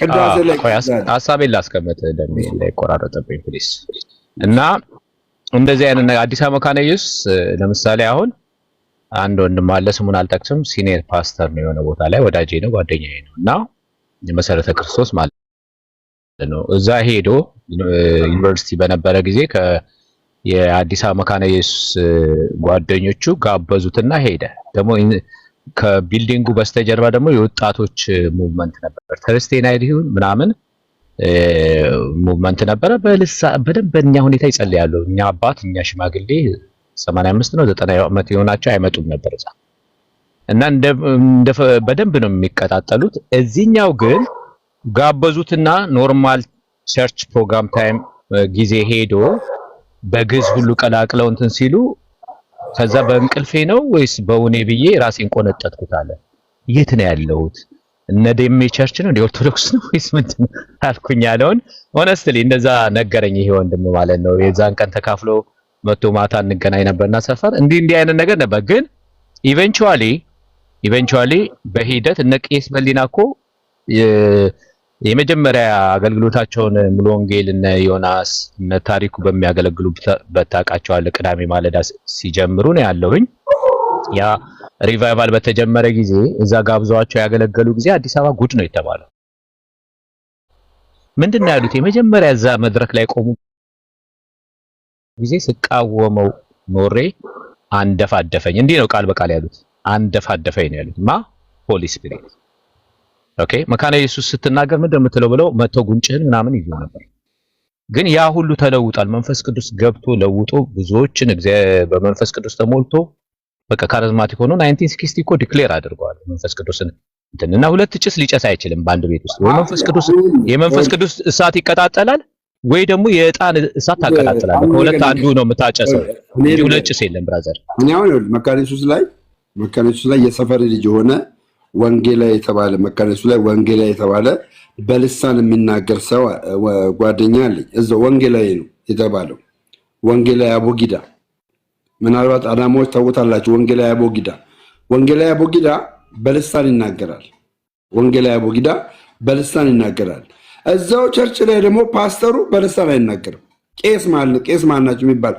ቅዳሴ ላይ ሐሳቤን ላስቀምጥ ደም እንዳይቆራረጥብኝ ፕሊስ። እና እንደዚህ አይነት አዲስ አበባ መካነ ኢየሱስ ለምሳሌ አሁን አንድ ወንድም አለ ስሙን አልጠቅስም ሲኒየር ፓስተር ነው የሆነ ቦታ ላይ ወዳጄ ነው ጓደኛዬ ነው እና የመሰረተ ክርስቶስ ማለት ነው እዛ ሄዶ ዩኒቨርሲቲ በነበረ ጊዜ የአዲስ አበባ መካነ ኢየሱስ ጓደኞቹ ጋበዙትና ሄደ ደግሞ ከቢልዲንጉ በስተጀርባ ደግሞ የወጣቶች ሙቭመንት ነበር ተርስቴ ናይት ይሁን ምናምን ሙቭመንት ነበረ በደንብ በእኛ ሁኔታ ይጸልያሉ እኛ አባት እኛ ሽማግሌ 85 ነው 90 ዓመት የሆናቸው አይመጡም ነበር እዛ እና በደንብ ነው የሚቀጣጠሉት እዚህኛው ግን ጋበዙትና ኖርማል ቸርች ፕሮግራም ታይም ጊዜ ሄዶ በግዝ ሁሉ ቀላቅለው እንትን ሲሉ ከዛ በእንቅልፌ ነው ወይስ በውኔ ብዬ ራሴን ቆነጠጥኩት አለ የት ነው ያለሁት እነ ደሜ ቸርች ነው ኦርቶዶክስ ነው ወይስ ምንድነው አልኩኝ ያለውን ሆነስትሊ እንደዛ ነገረኝ ይሄ ወንድም ማለት ነው የዛን ቀን ተካፍሎ መቶ ማታ እንገናኝ ነበርና ሰፈር እንዲህ አይነት ነገር ነበር ግን ኢቨንቹአሊ በሂደት እነ ቄስ በሊናኮ የመጀመሪያ አገልግሎታቸውን ሙሉ ወንጌል እነ ዮናስ እነ ታሪኩ በሚያገለግሉበት ታውቃቸዋል ቅዳሜ ማለዳ ሲጀምሩ ነው ያለውኝ ያ ሪቫይቫል በተጀመረ ጊዜ እዛ ጋብዘዋቸው ያገለገሉ ጊዜ አዲስ አበባ ጉድ ነው የተባለው ምንድነው ያሉት የመጀመሪያ እዛ መድረክ ላይ ቆሙ ጊዜ ስቃወመው ኖሬ አንደፋደፈኝ እንዲህ ነው ቃል በቃል ያሉት አንደፋደፈኝ ነው ያሉት ሆሊ ስፒሪት ኦኬ መካነ ኢየሱስ ስትናገር ምንድነው የምትለው ብለው መቶ ጉንጭህን ምናምን ይዞ ነበር ግን ያ ሁሉ ተለውጣል መንፈስ ቅዱስ ገብቶ ለውጦ ብዙዎችን በመንፈስ ቅዱስ ተሞልቶ በቃ ካሪዝማቲክ ሆኖ 1960 እኮ ዲክሌር አድርገዋል መንፈስ ቅዱስን እና ሁለት ጭስ ሊጨስ አይችልም በአንድ ቤት ውስጥ ወይ የመንፈስ ቅዱስ እሳት ይቀጣጠላል ወይ ደግሞ የዕጣን እሳት ታቀጣጥላለህ ከሁለት አንዱ ነው የምታጨሰው እንጂ ሁለት ጭስ የለም ብራዘር እኔ አሁን መካነ ኢየሱስ ላይ የሰፈር ልጅ ሆነ ወንጌላ የተባለ መካነ ኢየሱስ ላይ ወንጌላ የተባለ በልሳን የሚናገር ሰው ጓደኛ አለኝ እዛው ወንጌላዬ ነው የተባለው ወንጌላ አቦጊዳ ምናልባት አዳሞች ታውቁታላችሁ ወንጌላ አቦጊዳ በልሳን ይናገራል ይናገራል እዛው ቸርች ላይ ደግሞ ፓስተሩ በልሳን አይናገርም ቄስ ማናችሁ የሚባል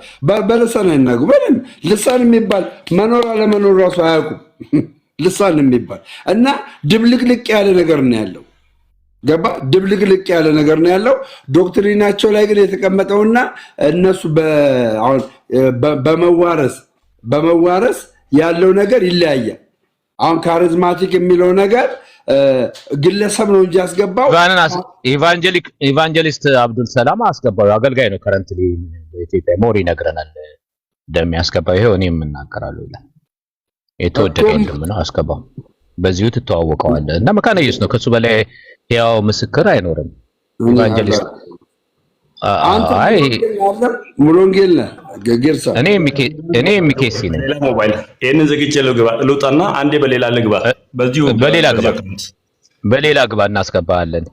በልሳን አይናገሩ በለን ልሳን የሚባል መኖር አለመኖር ራሱ አያውቁም ልሳን የሚባል እና ድብልቅልቅ ያለ ነገር ነው ያለው ገባ ድብልቅልቅ ያለ ነገር ነው ያለው ዶክትሪናቸው ላይ ግን የተቀመጠውና እነሱ በመዋረስ ያለው ነገር ይለያያል አሁን ካሪዝማቲክ የሚለው ነገር ግለሰብ ነው እንጂ ያስገባው ኢቫንጀሊስት አብዱል ሰላም አስገባው አገልጋይ ነው ከረንትሊ በኢትዮጵያ ሞሪ ነገረናል እንደሚያስገባው ይሄው እኔ የምናገራለሁ ይላል የተወደደ እንደም ነው አስገባው በዚሁ ተተዋወቀዋለህ እና መካነ ኢየሱስ ነው ከሱ በላይ ያው ምስክር አይኖርም ኢቫንጀሊስት አይ ሙሉ ወንጌል ነው ገገርሳ እኔ ሚኬሲ ነኝ ሞባይል ይሄንን ዘግቼ ልውጣና አንዴ በሌላ ልግባ በዚሁ በሌላ ግባ እናስገባለን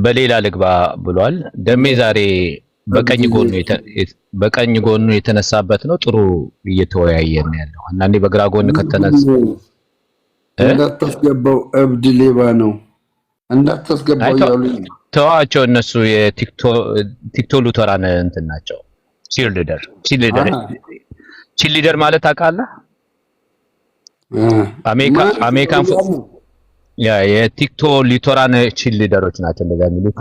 በሌላ ልግባ ብሏል ደሜ ዛሬ በቀኝ ጎኑ የተነሳበት ነው ጥሩ እየተወያየን ያለው አንዳንዴ በግራ ጎን ከተነሳ እንዳታስገባው እብድ ሌባ ነው እንዳታስገባው ያሉኝ ተዋቸው እነሱ የቲክቶክ ሉተራን እንትን ናቸው ቺልሊደር ማለት ታውቃለህ አሜሪካን የቲክቶክ ሉተራን ቺልሊደሮች ናቸው እንደዛ የሚሉት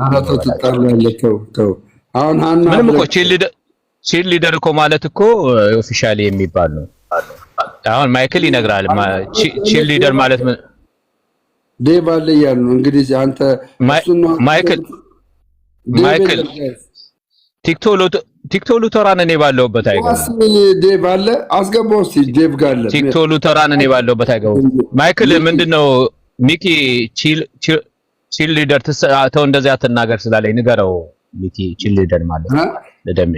አሁን ምንም እኮ ቺልሊደር እኮ ማለት እኮ ኦፊሻሊ የሚባል ነው አሁን ማይክል ይነግራል ቺልሊደር ማለት ምን ዴቭ አለ ያሉ እንግዲህ አንተ ማይክል ቲክቶክ ሉተራን እኔ ባለውበት አይገባም ዴቭ አለ አስገባው እስቲ ዴቭ ጋር አለ ቲክቶክ ሉተራን እኔ ባለውበት አይገባም ማይክል ምንድነው ሚኪ ቺል ሊደር ተው እንደዚህ አትናገር ስላለኝ ንገረው ሚኪ ቺል ሊደር ማለት ለደሜ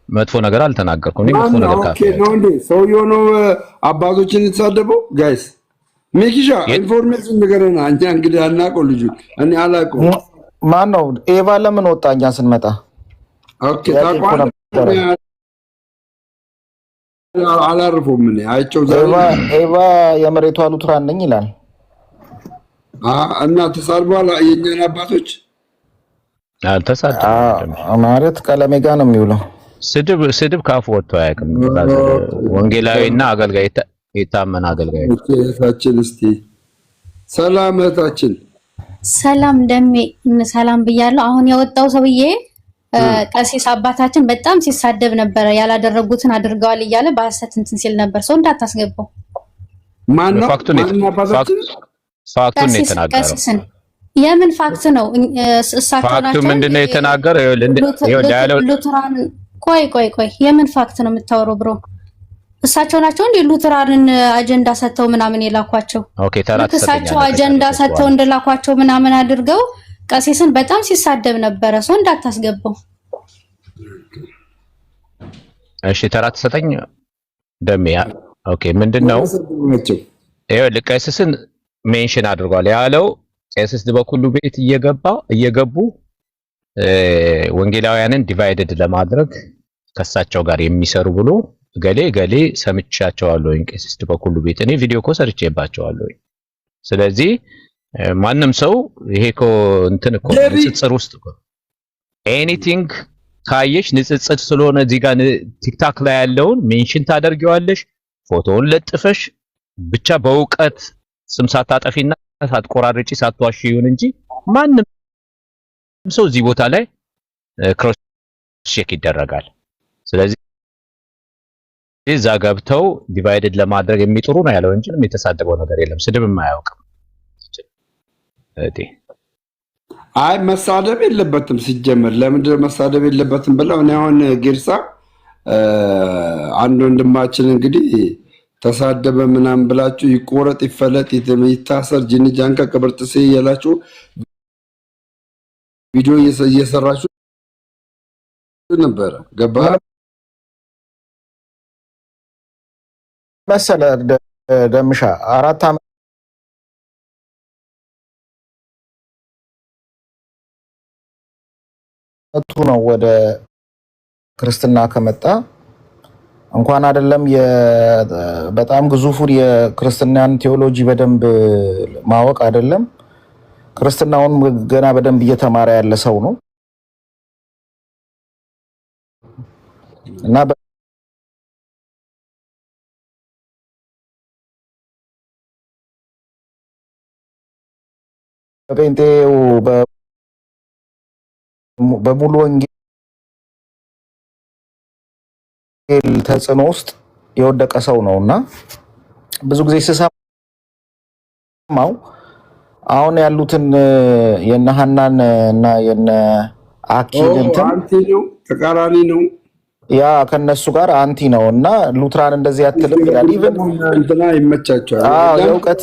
መጥፎ ነገር አልተናገርኩም እኔ መጥፎ ነገር ኦኬ ነው እንዴ ሰውዬው ነው አባቶችን የተሳደበው ጋይስ ሚኪሻ ኢንፎርሜሽን ንገረና አንተ እንግዲህ አናውቀው ልጁ እኔ አላውቀው ማን ነው ኤቫ ለምን ወጣኛ ስንመጣ ኦኬ ታቋል አላርፉም ምን አይቸው ኤቫ የመሬቷ ሉትራን ነኝ ይላል እና ተሳድቧል የእኛን አባቶች አልተሳደበም ማለት ቀለሜ ጋር ነው የሚውለው። ስድብ ካፉ ወጥቶ አያውቅም። ወንጌላዊና አገልጋይ የታመነ አገልጋይ እህታችን እስቲ ሰላም እህታችን ሰላም ደሜ ሰላም ብያለሁ። አሁን የወጣው ሰውዬ ቀሲስ አባታችን በጣም ሲሳደብ ነበረ። ያላደረጉትን አድርገዋል እያለ በሐሰት እንትን ሲል ነበር። ሰው እንዳታስገባው። ማን ነው ፋክቱን ነው የተናገረው። የምን ፋክት ነው? እሳቸው ናቸው። ፋክቱ ምንድነው የተናገረው? ሉትራን ቆይ የምን ፋክት ነው የምታወራው ብሮ? እሳቸው ናቸው እንዴ ሉትራንን አጀንዳ ሰጥተው ምናምን የላኳቸው? ኦኬ ተራት እሳቸው አጀንዳ ሰጥተው እንደላኳቸው ምናምን አድርገው ቀሲስን በጣም ሲሳደብ ነበረ። ሰው እንዳታስገባው። እሺ ተራት ሰጠኝ ደሚያ። ኦኬ ምንድነው? ይኸውልህ ቀሲስን ሜንሽን አድርጓል ያለው ቀሲስ በኩሉ ቤት እየገቡ ወንጌላውያንን ዲቫይድድ ለማድረግ ከሳቸው ጋር የሚሰሩ ብሎ ገሌ ሰምቻቸዋለሁ። ቀሲስ በኩሉ ቤት እኔ ቪዲዮ እኮ ሰርቼባቸዋለሁ። ስለዚህ ማንም ሰው ይሄ እኮ እንትን እኮ ንጽጽር ውስጥ እኮ ኤኒቲንግ ካየሽ ንጽጽር ስለሆነ እዚህ ጋር ቲክታክ ላይ ያለውን ሜንሽን ታደርጊዋለሽ፣ ፎቶውን ለጥፈሽ ብቻ በእውቀት ስም ሳታጠፊና ሳትቆራርጪ ሳትዋሺ ይሁን እንጂ ማንም ሰው እዚህ ቦታ ላይ ክሮስ ቼክ ይደረጋል። ስለዚህ እዛ ገብተው ዲቫይድድ ለማድረግ የሚጥሩ ነው ያለው እንጂ የተሳደበው ነገር የለም። ስድብም አያውቅም። አይ መሳደብ የለበትም ሲጀመር። ለምንድነው መሳደብ የለበትም ብለው እኔ አሁን ጊርሳ አንድ ወንድማችን እንግዲህ ተሳደበ ምናምን ብላችሁ ይቆረጥ ይፈለጥ ይታሰር ጅን ጃንካ ቅብርጥሴ እያላችሁ ቪዲዮ እየሰራችሁ ነበረ። ገባ መሰለ ደምሻ 4 ዓመት ነው ወደ ክርስትና ከመጣ እንኳን አይደለም በጣም ግዙፉን የክርስትናን ቴዎሎጂ በደንብ ማወቅ አይደለም ክርስትናውን ገና በደንብ እየተማረ ያለ ሰው ነው እና በጴንጤው በሙሉ ወንጌል ተጽዕኖ ውስጥ የወደቀ ሰው ነውና ብዙ ጊዜ ስሰማው አሁን ያሉትን የነሐናን እና የነ አኪን ተቃራኒ ነው ያ ከነሱ ጋር አንቲ ነውና ሉትራን እንደዚህ ያትልም ይላል። ኢቭን እንትና ይመቻቸዋል። የእውቀት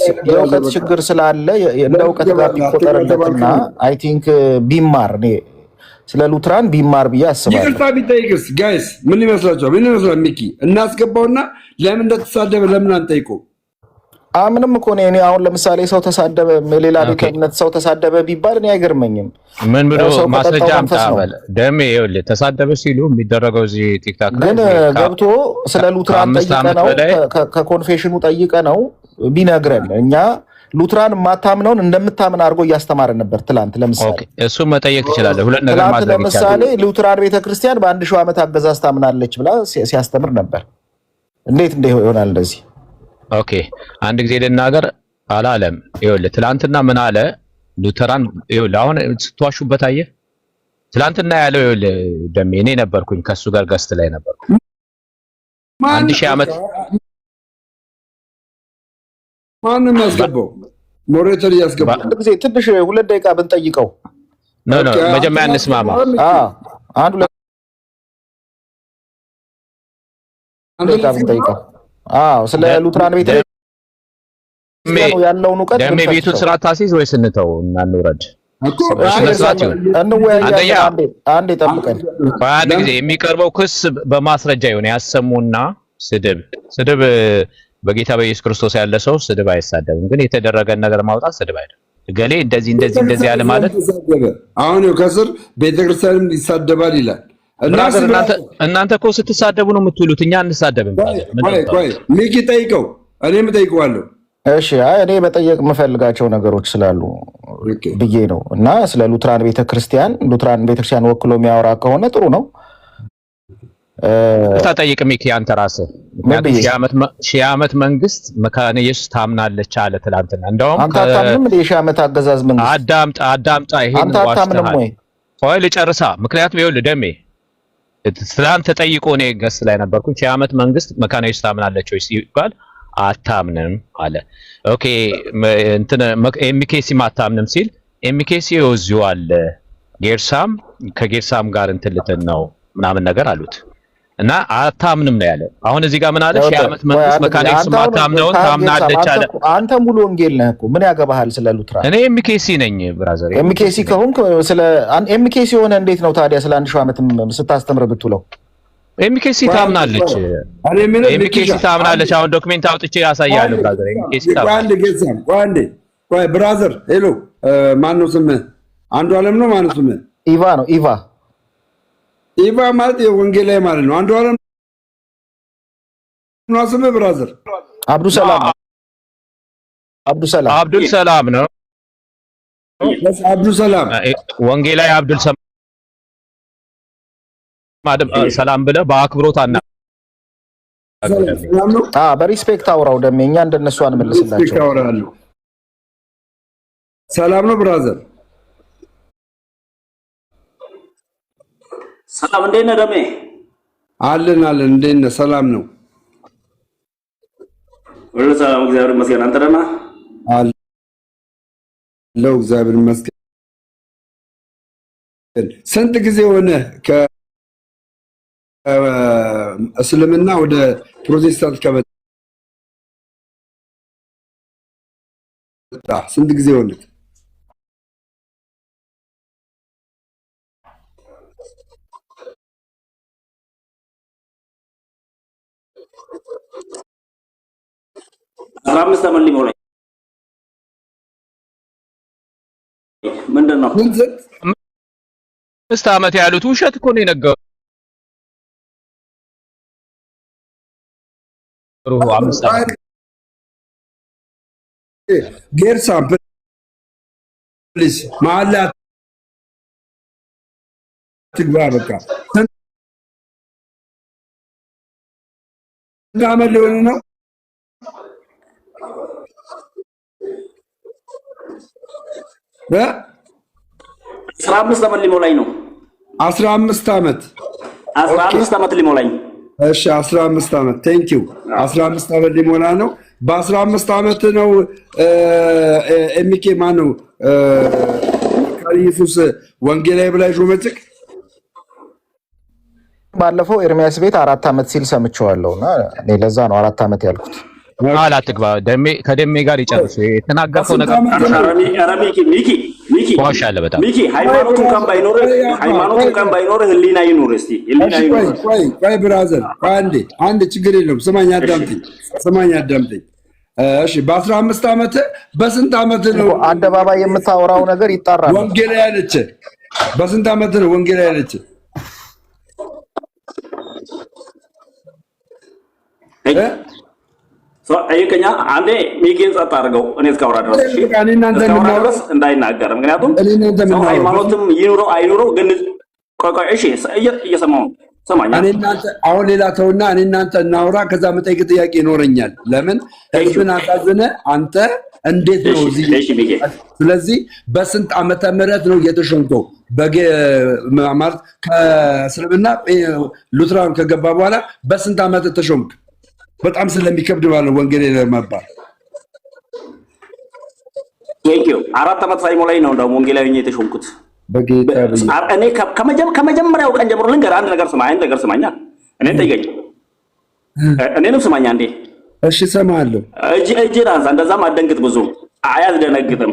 ችግር ስላለ እንደ እውቀት ጋር ቢቆጠርለትና አይ ቲንክ ቢማር ስለ ሉትራን ቢማር ብዬ አስባለሁ። ይቅርታ ቢጠይቅስ ጋይስ ምን ይመስላችኋል? ምን ይመስላል? ሚኪ እናስገባውና ለምን እንደተሳደበ ለምን አንጠይቀው? ምንም እኮ እኔ አሁን ለምሳሌ ሰው ተሳደበ ሌላ ቤተ እምነት ሰው ተሳደበ ቢባል እኔ አይገርመኝም። ምን ብሎ ማስረጃ አምጣበል ደሜ ይኸውልህ ተሳደበ ሲሉ የሚደረገው እዚህ ቲክታክ ላይ ግን ገብቶ ስለ ሉትራን ጠይቀነው ከኮንፌሽኑ ጠይቀነው ቢነግረን እኛ ሉትራን ማታምነውን እንደምታምን አድርጎ እያስተማረ ነበር። ትላንት ለምሳሌ እሱ መጠየቅ ትችላለህ። ሁለት ነገር ማድረግ ይችላል። ለምሳሌ ሉትራን ቤተክርስቲያን በ1000 ዓመት አገዛዝ ታምናለች ብላ ሲያስተምር ነበር። እንዴት ይሆናል እንደዚህ? ኦኬ አንድ ጊዜ ልናገር አላለም። ይኸውልህ ትላንትና ምን አለ ሉተራን? ይኸውልህ አሁን ስትዋሹበት አየህ። ትላንትና ያለው ይኸውልህ ደሜ እኔ ነበርኩኝ ከሱ ጋር ገስት ላይ ነበርኩ። 1000 ዓመት ማንም ያስገባው ሞሬተር ያስገባው አንድ ጊዜ ትንሽ 2 ደቂቃ ብንጠይቀው ኖ መጀመሪያ እንስማማ። አንድ 2 ደቂቃ ብንጠይቀው ስለ ሉትራን ቤተ ያለውን ዕውቀት ደሜ ቤቱን ስራ ታሲዝ ወይስ እንተው እና እንውረድ? አንዴ ጠብቀን አንድ ጊዜ የሚቀርበው ክስ በማስረጃ ይሁን። ያሰሙና ስድብ በጌታ በኢየሱስ ክርስቶስ ያለ ሰው ስድብ አይሳደብም። ግን የተደረገን ነገር ማውጣት ስድብ አይደለም። ገሌ እንደዚህ ያለ ማለት አሁን ከስር ቤተክርስቲያንም ይሳደባል ይላል። እናንተ እኮ ስትሳደቡ ነው የምትውሉት። እኛ እንሳደብም። ሚኪ ጠይቀው፣ እኔም ጠይቀዋለሁ። እሺ እኔ መጠየቅ የምፈልጋቸው ነገሮች ስላሉ ብዬ ነው እና ስለ ሉትራን ቤተክርስቲያን ወክሎ የሚያወራ ከሆነ ጥሩ ነው። ተጠይቅ ሚኪ አንተ ራስህ ሺህ ዓመት መንግስት መካነ ኢየሱስ ታምናለች አለ ትላንትና። እንደውም አንተ አታምንም እንደ ሺህ ዓመት አገዛዝ መንግስት አዳምጣ ይሄን አንተ አታምንም ወይ? ቆይ ልጨርሳ። ምክንያቱም ይኸውልህ ደሜ ትላንት ተጠይቆ እኔ ገስ ላይ ነበርኩኝ። ሺህ ዓመት መንግስት መካነ ኢየሱስ ታምናለች ወይ ሲባል አታምንም አለ። ኦኬ እንትን ኤምኬሲ አታምንም ሲል ኤምኬሲ ይወዚው አለ ጌርሳም ከጌርሳም ጋር እንትን ልትን ነው ምናምን ነገር አሉት እና አታምንም ነው ያለ። አሁን እዚህ ጋር ምን አለ? ሺህ ዓመት መንግስት መካነ ኢየሱስ አታምነውን ታምናለች አለ። አንተ ሙሉ ወንጌል ነህ እኮ ምን ያገባሃል ስለ ሉትራን? እኔ ኤምኬሲ ነኝ ብራዘር። ኤምኬሲ ከሆንክ ስለ ኤምኬሲ ሆነ እንዴት ነው ታዲያ ስለ 1000 ዓመት ስታስተምር ብትውለው? ኤምኬሲ ታምናለች። ኤምኬሲ ታምናለች። አሁን ዶክመንት አውጥቼ ያሳያለሁ ብራዘር። ኤምኬሲ ታምናለች። ቆይ ብራዘር ሄሎ፣ ማን ነው ስምህ? አንዱ ዓለም ነው ማለት ስምህ? ኢቫ ነው። ኢቫ ማለት የወንጌላዊ ማለት ነው። አንዱ ዓለም ነው ስምህ ብራዘር? አብዱሰላም ነው። አብዱሰላም ወንጌላዊ አብዱልሰላም ሰላም ብለህ በአክብሮት በሪስፔክት አውራው ደሜኛ እንደነሱ አንመልስላቸው። ሰላም ነው ብራዘር? ሰላም እንዴት ነህ ደሜ? አለን እንዴት ነህ? ሰላም ነው ሁሉ ሰላም፣ እግዚአብሔር ይመስገን። አንተ ደህና አለው? እግዚአብሔር ይመስገን። ስንት ጊዜ ሆነ ከእስልምና ወደ ፕሮቴስታንት ከመጣ? ስንት ጊዜ ሆነ? አምስት ዓመት ሊሞላኝ ምንድን ነው? 5 ዓመት ያሉት ውሸት እኮ ነው የነገሩ። 5 ዓመት ጌርሳም ፕሊዝ ማላ ትግባ። በቃ ስንት ዓመት ሊሆን ነው? 15 ዓመት ሊሞላኝ ነው። 15 ዓመት 15 ዓመት ሊሞላኝ። እሺ 15 ዓመት ቴንክ ዩ። 15 ዓመት ሊሞላ ነው። በ15 ዓመት ነው ኤምኬ ማን ነው ኢየሱስ ወንጌላዊ ብላይ ሾመችክ? ባለፈው ኤርሚያስ ቤት 4 ዓመት ሲል ሰምቼዋለሁና እኔ ለዛ ነው 4 ዓመት ያልኩት። አላትግባ ከደሜ ጋር ይጨርስ የተናገርከው ነገር ሚኪ ዋሻለ በጣም ሚኪ ሃይማኖቱን ካም ባይኖር ህሊና ይኑር። እስቲ ህሊና ይኑር። ቆይ ብራዘር አንድ ችግር የለውም። ስማኝ አዳምጠኝ። እሺ በ15 ዓመት በስንት ዓመት ነው አደባባይ የምታወራው ነገር ይጣራል? ወንጌላዊ ያለች በስንት ዓመት ነው ወንጌላዊ ያለች? አይከኛ አንዴ ሚኪን ጸጥ አድርገው። እኔ እስካወራ ድረስ እንዳይናገር። ምክንያቱም ሃይማኖትም ይኑረው አይኑረው ግን ቆይ እሺ እየሰማሁ ሰማኛ። አሁን ሌላ ተውና እኔ እናንተ እናውራ። ከዛ መጠይቅ ጥያቄ ይኖረኛል። ለምን ህዝብን አሳዝነ አንተ እንዴት ነው እዚህ? ስለዚህ በስንት ዓመተ ምህረት ነው የተሾምከው? ማለት ከእስልምና ሉትራን ከገባ በኋላ በስንት ዓመት ተሾምክ? በጣም ስለሚከብድ ማለት ወንጌል ለመባል ቴንኪው 4 ዓመት ሳይሞላኝ ነው እንደውም ወንጌላዊ ነኝ የተሾምኩት። እኔ ከመጀመሪያው ቀን ጀምሮ ልንገርህ አንድ ነገር ስማኛ። እኔን ጠይቀኝ፣ እኔንም ስማኛ እንዴ። እሺ እሰማለሁ። እጅህን አንሳ። እንደዛም አትደንግጥ፣ ብዙ አያስደነግጥም።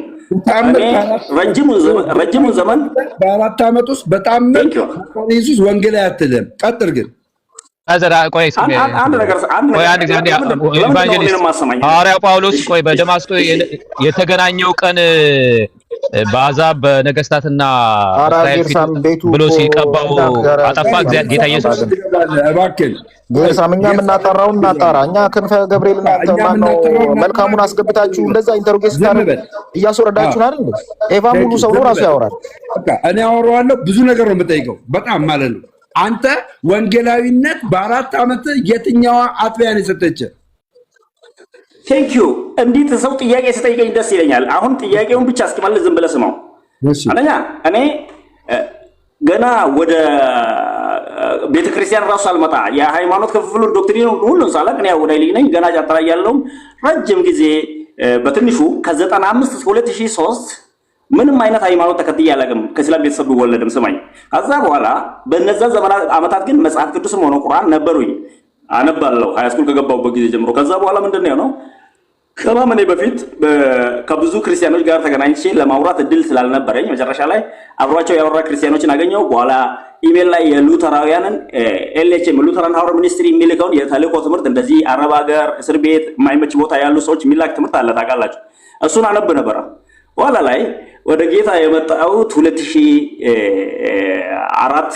ረጅሙን ዘመን በ4 ዓመት ውስጥ በጣም ኢየሱስ ወንጌላዊ አትልም። ቀጥል ግን ሐዋርያው ጳውሎስ ቆይ በደማስቆ የተገናኘው ቀን በአሕዛብ በነገስታትና እስራኤል ፊት ብሎ ሲቀባው አጠፋ ጌታ ኢየሱስ። እባክህ ጌሳም እኛ የምናጣራውን እናጣራ። እኛ ክንፈ ገብርኤል እናንተማነው መልካሙን አስገብታችሁ እንደዛ ኢንተሮጌት ታደርጉ እያስወረዳችሁን አይደል? ኤቫ ሙሉ ሰው ነው ራሱ ያወራል። እኔ አወራዋለሁ ብዙ ነገር ነው የምጠይቀው በጣም ማለት ነው። አንተ ወንጌላዊነት በ4 ዓመት የትኛዋ አጥቢያ ነው የሰጠች? ቴንክ ዩ። እንዴት ሰው ጥያቄ ሲጠይቀኝ ደስ ይለኛል። አሁን ጥያቄውን ብቻ እስኪመልስ ዝም ብለህ ስማው። አንደኛ እኔ ገና ወደ ቤተክርስቲያን ራሱ አልመጣ የሃይማኖት ክፍፍሉን ዶክትሪን ሁሉን ሳላቅ እኔ ወደ ልጅ ነኝ ገና ጃጥራ ያለው ረጅም ጊዜ በትንሹ ከ95 እስከ 2003 ምንም አይነት ሃይማኖት ተከትዬ አላውቅም። ከእስላም ቤተሰብ ብወለድም ስማኝ። ከዛ በኋላ በእነዛ ዘመናት ዓመታት ግን መጽሐፍ ቅዱስም ሆነ ቁርአን ነበሩኝ አነባለሁ ሃይስኩል ከገባሁበት ጊዜ ጀምሮ። ከዛ በኋላ ምንድነው ነው ከማመኔ በፊት ከብዙ ክርስቲያኖች ጋር ተገናኝቼ ለማውራት እድል ስላልነበረኝ መጨረሻ ላይ አብሯቸው ያወራ ክርስቲያኖችን አገኘው። በኋላ ኢሜል ላይ የሉተራውያንን ኤልኤችኤም ሉተራን ሃወር ሚኒስትሪ የሚልከውን የተልእኮ ትምህርት እንደዚህ አረብ ሀገር እስር ቤት የማይመች ቦታ ያሉ ሰዎች የሚላክ ትምህርት አለ ታውቃላችሁ። እሱን አነብ ነበረ። በኋላ ላይ ወደ ጌታ የመጣሁት 2004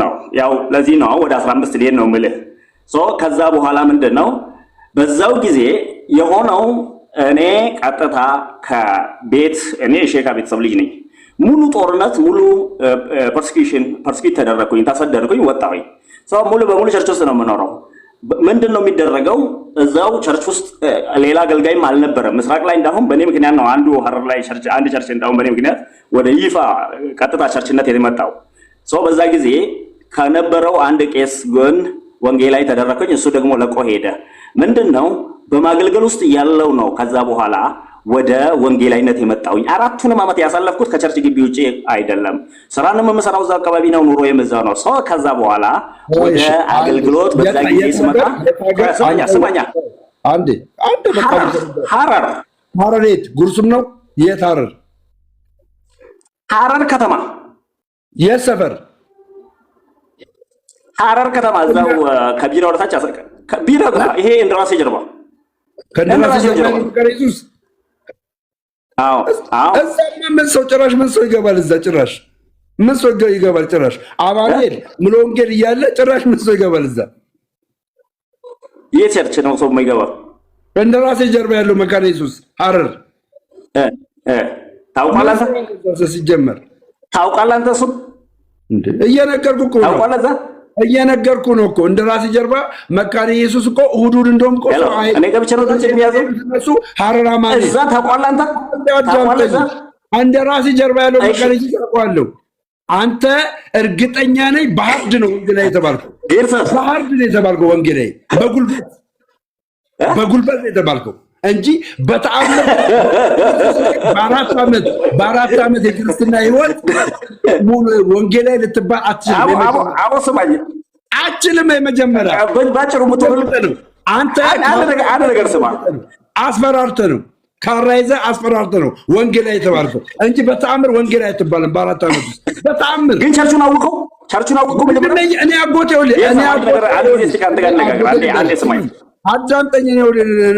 ነው። ያው ለዚህ ነው ወደ 15 ሊሄድ ነው የምልህ። ከዛ በኋላ ምንድነው በዛው ጊዜ የሆነው እኔ ቀጥታ ከቤት እኔ ሼካ ቤተሰብ ልጅ ነኝ። ሙሉ ጦርነት ሙሉ ፐርሲኪዩት ተደረኩኝ፣ ተሰደድኩኝ፣ ወጣሁኝ። ሙሉ በሙሉ ቸርች ውስጥ ነው የምኖረው። ምንድነው የሚደረገው እዛው ቸርች ውስጥ ሌላ አገልጋይም አልነበረም። ምስራቅ ላይ እንዳሁን በእኔ ምክንያት ነው አንዱ ሀረር ላይ ቸርች አንድ ቸርች እንዳሁን በእኔ ምክንያት ወደ ይፋ ቀጥታ ቸርችነት የመጣው። በዛ ጊዜ ከነበረው አንድ ቄስ ጎን ወንጌላዊ ተደረኩኝ። እሱ ደግሞ ለቆ ሄደ። ምንድነው በማገልገል ውስጥ ያለው ነው። ከዛ በኋላ ወደ ወንጌላዊነት የመጣውኝ 4ቱንም ዓመት ያሳለፍኩት ከቸርች ግቢ ውጪ አይደለም። ስራንም የምሰራው እዛ አካባቢ ነው። ኑሮ የምዛው ነው። ከዛ በኋላ ወደ አገልግሎት በዛ ጊዜ ስመጣ ስማኛ አንዴ ሐረር የት ጉርሱም ነው? የት ሐረር? ሐረር ከተማ የት ሰፈር? ሐረር ከተማ እዛው ከቢራ ወደታች ቢራ ይሄ እንደራሴ ጀርባ ከእንደራሴ ጀርባ ኢየሱስ። አዎ እዛማ ምን ሰው ጭራሽ ምን ሰው ይገባል? እዛ ጭራሽ ምን ሰው ይገባል? ጭራሽ አማኑኤል ሙሉ ወንጌል እያለ ጭራሽ ምን ሰው ይገባል? እዛ የት ቸርች ነው ሰው የማይገባ? ከእንደራሴ ጀርባ ያለው መካነ ኢየሱስ ሐረር ታውቃለህ? ሲጀመር ታውቃለህ አንተ እሱን እንዴ? እየነገርኩህ እኮ ነው። ታውቃለህ? እየነገርኩህ ነው እኮ እንደራሴ ጀርባ መካነ ኢየሱስ እኮ እሑድ እንደውም እኮ እኔ ገብቼ ነው የሚያዘው እነሱ ሐረር አማኑኤል እዛ ታውቃለህ? አንተ እንደራሴ ጀርባ ያለው መካነ ኢየሱስ ታውቃለህ? አንተ እርግጠኛ ነኝ በሀርድ ነው ወንጌላዊ የተባልከው። በሀርድ ነው የተባልከው ወንጌላዊ በጉልበት ነው የተባልከው እንጂ በተአምር በአራት ዓመት የክርስትና ህይወት ሙሉ ወንጌላዊ ልትባል አትችልም። የመጀመሪያ ባጭሩ ምትወልጥ ነው። አንተ አንድ ነገር ስማ፣ አስፈራርተህ ነው ካራ ይዘህ አስፈራርተህ ነው ወንጌላዊ የተባልከው እንጂ በተአምር ወንጌላዊ አትባልም። በአራት ዓመት ውስጥ በተአምር ግን ቸርቹን አውቀው እኔ አጎቴ አዳምጠኝ ነው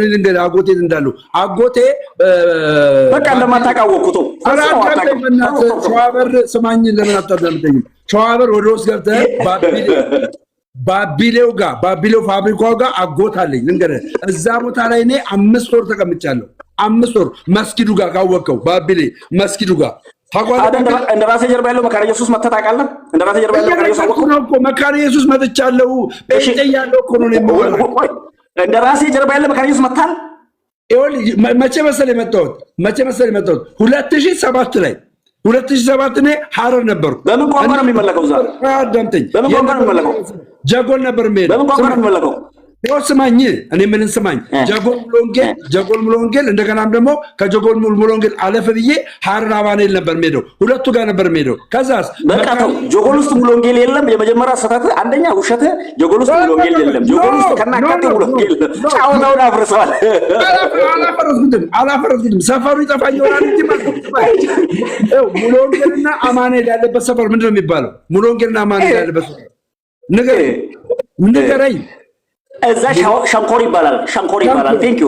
ልንገር አጎቴ እንዳለው አጎቴ በቃ እንደማታውቃወቁት ሸዋበር ስማኝ ለምን አታዳምጠኝም? ሸዋበር ወደ ውስጥ ገብተህ ባቢሌው ፋብሪካው ጋር አጎት አለኝ ልንገርህ። እዛ ቦታ ላይ እኔ 5 ወር ተቀምጫለሁ። 5 ወር መስጊዱ ጋር ካወቀው ባቢሌ መስጊዱ ጋር እንደራሴ ጀርባ ያለው መካነ ኢየሱስ መተህ ታውቃለህ? እንደራሴ ጀርባ ያለው መካነ ኢየሱስ አወቀው እኮ መካነ ኢየሱስ መጥቻለሁ። ጴንጤ ያለው እኮ ነው የሚወራው። እንደራሴ ጀርባ ያለው መካነ ኢየሱስ መታል። መቼ መሰለህ የመጣሁት 2007 ላይ 2007 እኔ ሐረር ነበርኩ። በምን ቋንቋ ነው የሚመለከው? እዛ አዳምጠኝ። በምን ቋንቋ ነው የሚመለከው? ጀጎል ነበር የምሄደው። በምን ቋንቋ ነው የሚመለከው? ስማኝ እኔ ምን ስማኝ፣ ጀጎል ሙሉ ወንጌል እንደገናም ደግሞ ከጀጎል ሙሉ ወንጌል አለፈ ብዬ ሐረር አማኑኤል ነበር የምሄደው። ሁለቱ ጋር ነበር የምሄደው። ከዛስ በቃ ተው፣ ጀጎል ውስጥ ሙሉ ወንጌል የለም። የመጀመሪያ ስህተት አንደኛ ውሸት፣ ጀጎል ውስጥ ሙሉ ወንጌል የለም። ጀጎል ውስጥ ከናካቴ ሙሉ ወንጌል ጫውታውን አፍርሰዋል። አላፈረስኩትም። ሰፈሩ ይጠፋኝ ይሆናል እንጂ ሙሉ ወንጌልና አማኑኤል ያለበት ሰፈር ምንድን ነው የሚባለው? ሙሉ ወንጌልና አማኑኤል ያለበት ሰፈር ንገረኝ። እዛ ሸንኮር ይባላል። ቴንክ ዩ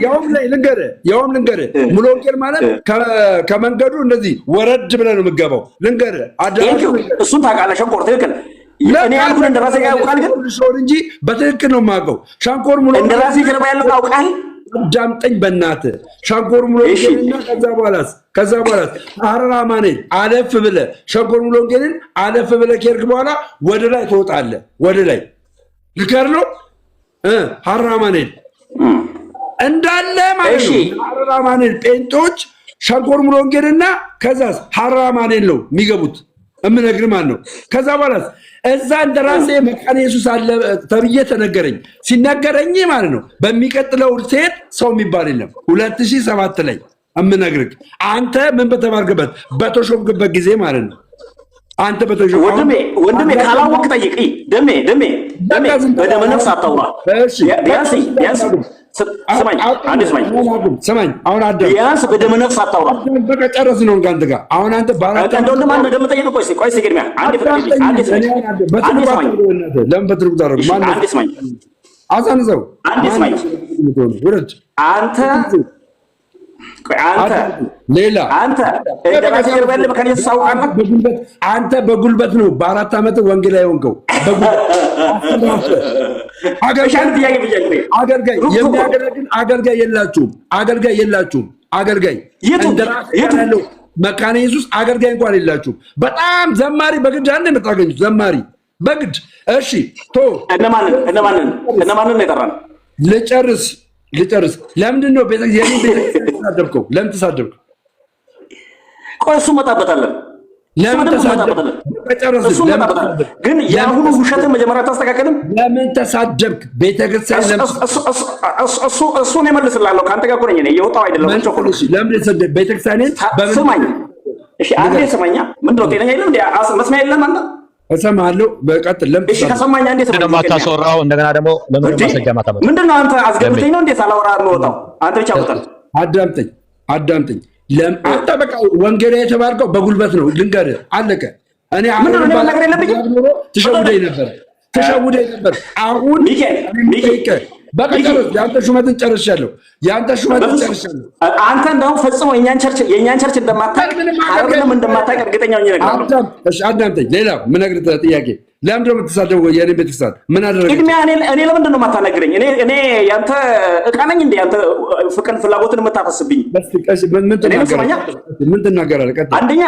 ያውም ልንገርህ ሙሉ ወንጌል ማለት ከመንገዱ እንደዚህ ወረድ ብለህ ነው የምትገባው። ልንገርህ እሱን ታውቃለህ። ሸንኮር ትክክል። እኔ ያልኩህ እንደራሴ ጋር ያውቃል፣ ግን እንጂ በትክክል ነው የማውቀው። ሸንኮር ሙሉ እንደራሴ ጀርባ ያለው ያውቃል። ዳምጠኝ በእናትህ ሸንኮር ሙሉ ወንጌልና ከዛ በኋላ ሀረር አማኑኤል አለፍ ብለህ ሸንኮር ሙሉ ወንጌልን አለፍ ብለህ ከሄድክ በኋላ ወደ ላይ ትወጣለህ። ወደ ላይ ልከር ነው ሀረር አማኑኤል እንዳለ ማለት ነው። ሀረር አማኑኤል ጴንጦች ሸንኮር ሙሉ ወንጌልና ከዛስ ሀረር አማኑኤል ነው የሚገቡት። እምነግርህ ማለት ነው። ከዛ በኋላ እዛ እንደራሴ መካነ ኢየሱስ አለ ተብዬ ተነገረኝ። ሲነገረኝ ማለት ነው በሚቀጥለው ሴት ሰው የሚባል የለም። 2007 ላይ እምነግርህ አንተ ምን በተባርክበት በተሾምክበት ጊዜ ማለት ነው። አንተ በተሾም ወንድሜ ካላወቅ ጠይቅ። ደሜ በደመ ነፍስ አታውራ። ቢያንስ ስማኝ፣ አንዴ ስማኝ። አሁን አዳም ቢያንስ በደመ ነፍስ አታውራ። በቃ ጨረስ ነው እንኳን ጋር አሁን አንተ እንደው እንደማን እንደምጠይቅ ቆይ ሲገርሚያ አንዴ ፍቅር አንዴ ስማኝ። ለምን በትርጉ ታረጉ? ማን አንዴ ስማኝ፣ አዛንዘው አንዴ ስማኝ። አንተ በጉልበት ነው በ4 ዓመት ወንጌላዊ ሆንከው። አገልጋይ የሚያገለግል አገልጋይ የላችሁም። አገልጋይ ያለው መካነ ኢየሱስ አገልጋይ እንኳን የላችሁም። በጣም ዘማሪ በግድ አንድ የምታገኙት ዘማሪ በግድ። እሺ እነማንን የጠራን? ልጨርስ። ለምንድን ነው ቤተክርስቲያን ተሳደብከው? ለምን ተሳደብክ? ቆይ እሱ መጣበታለን። ለምን ተሳደብክ? ግን የአሁኑ ውሸትን መጀመሪያ አታስተካከልም? ለምን ተሳደብክ? ቤተክርስቲያን እሱን እመልስልሃለሁ። ከአንተ ጋር እኮ ነኝ እኔ፣ እየወጣሁ አይደለም። ለምን ተሳደብክ? ቤተክርስቲያንን ስማኝ። እሺ አንዴ ስማኛ። ምንድን ነው ጤነኛ የለም? መስሚያ የለም አንተ? እሰማለሁ። በቀጥል ለምን እሺ ከሰማኛ እንዴት ነው የማታስወራው? እንደገና ደግሞ ለምን ማስረጃ ማታመጣ? ምንድን ነው አንተ አስገብተኝ ነው እንዴት አላወራ የምወጣው? አንተ ብቻ ወጣ። አዳምጠኝ። አንተ በቃ ወንጌላዊ የተባልከው በጉልበት ነው። ልንገርህ፣ አለቀ። እኔ አሁን ነገር የለብኝም። ትሸውደኝ ነበር። አሁን በቃ ጨርስ። የአንተ ሹመትን ጨርሻለሁ። አንተ እንደውም ፈጽሞ የእኛን ቸርች እንደማታውቅ አይደለም እንደማታውቅ እርግጠኛ ሆኜ እነግርሃለሁ። አዳምጠኝ። ሌላ የምነግርህ ጥያቄ ለምንድን ነው የምትሳደበው? የእኔ ቤተክርስቲያን ምን አደረገች? ቅድሚያ እኔ ለምንድን ነው የማታናግረኝ? እኔ ያንተ ዕቃ ነኝ እንደ ያንተ ፍቅርን ፍላጎትን የምታፈስብኝ? ምን ትናገራለህ? አንደኛ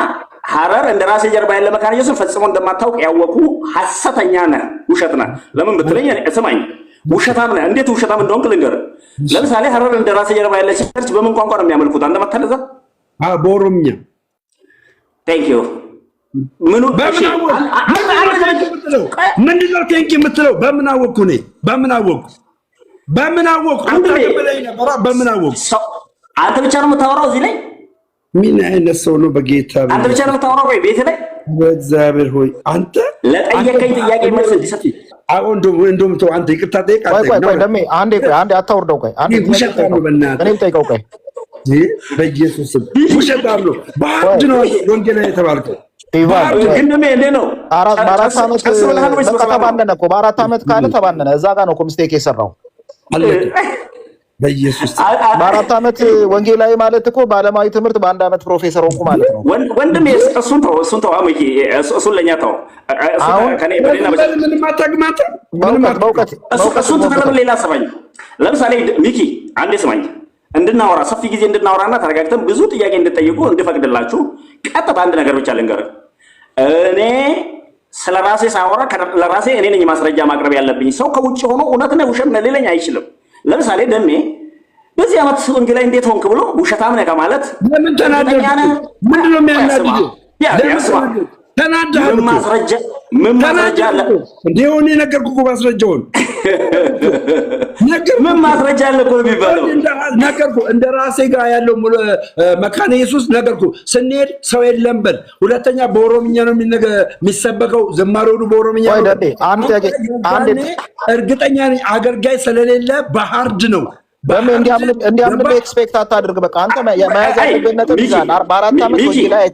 ሀረር እንደራሴ ጀርባ ያለ መካነ ኢየሱስን ፈጽሞ እንደማታውቅ ያወቁ ሐሰተኛ ነህ፣ ውሸት ነህ። ለምን ብትለኝ ስማኝ፣ ውሸታም ነህ። እንዴት ውሸታም እንደሆንክ ልንገርህ። ለምሳሌ ሀረር እንደራሴ ጀርባ ያለ ቸርች በምን ቋንቋ ነው የሚያመልኩት? አንተ መታለዛ በኦሮምኛ። ቴንክ ዩ ምንድነው ቴንክ የምትለው? በምን አወቅኩ? እኔ በምን አወቅኩ? አንተ ብቻ ነው የምታወራው እዚህ ላይ? ምን አይነት ሰው ነው? በጌታ አንተ ብቻ ነው የምታወራው ወይ ቤት ላይ? በእግዚአብሔር ሆይ አንተ ለጠየቀኝ ጥያቄ መልስ እንዲሰጥ አሁን እንደውም ተው አንተ ይቅርታ ጠይቅ። ቆይ ደሜ አንዴ አታውርደው። ቆይ አንዴ እኔም ጠይቀው። ቆይ በኢየሱስ ስም ውሸታም ነው። በአንድ ነው ወንጌላዊ የተባልከው። ግን ደሜ እንዴ ነው በአራት ዓመት ተባነነ እኮ። በ4 ዓመት ካለ ተባነነ። እዛ ጋር ነው እኮ ሚስቴክ የሰራው። በኢየሱስ በ4 ዓመት ወንጌላዊ ማለት እኮ በዓለማዊ ትምህርት በ1 ዓመት ፕሮፌሰር ሆንኩ ማለት ነው። ወንድሜ እሱን ተው አምጪ፣ እሱን ለኛ ተው። እሱን ተፈለምን ሌላ ስማኝ። ለምሳሌ ሚኪ አንዴ ስማኝ፣ እንድናወራ ሰፊ ጊዜ እንድናወራና ተረጋግተን ብዙ ጥያቄ እንድጠይቁ እንድፈቅድላችሁ ቀጥታ አንድ ነገር ብቻ ልንገርህ። እኔ ስለ ራሴ ሳወራ ለራሴ እኔ ነኝ ማስረጃ ማቅረብ ያለብኝ። ሰው ከውጭ ሆኖ እውነት ነው ውሸት ነው ሊለኝ አይችልም። ለምሳሌ ደሜ በዚህ ዓመት ወንጌላዊ እንዴት ሆንክ ብሎ ውሸታም ነህ ከማለት ለምን ተናደድክ? ምንድን ነው የሚያናድድህ? ተናደድክ? ምን ማስረጃ አለ? እንደሆነ ነገርኩህ እኮ ማስረጃውን ምን ማስረጃ አለ እኮ የሚባለው ነገርኩህ። እንደ ራሴ ጋር ያለው መካነ ኢየሱስ ነገርኩህ። ስንሄድ ሰው የለም በል። ሁለተኛ በኦሮምኛ ነው የሚሰበከው፣ ዝማሬው በኦሮምኛ ነው። እርግጠኛ ነኝ አገልጋይ ስለሌለ በሃርድ ነው። እንዲያምን ኤክስፔክት አታድርግ። በቃ አንተ መያዝ ያለብህ ነጥብ ይዛል። 4 ዓመት ወንጌላዊ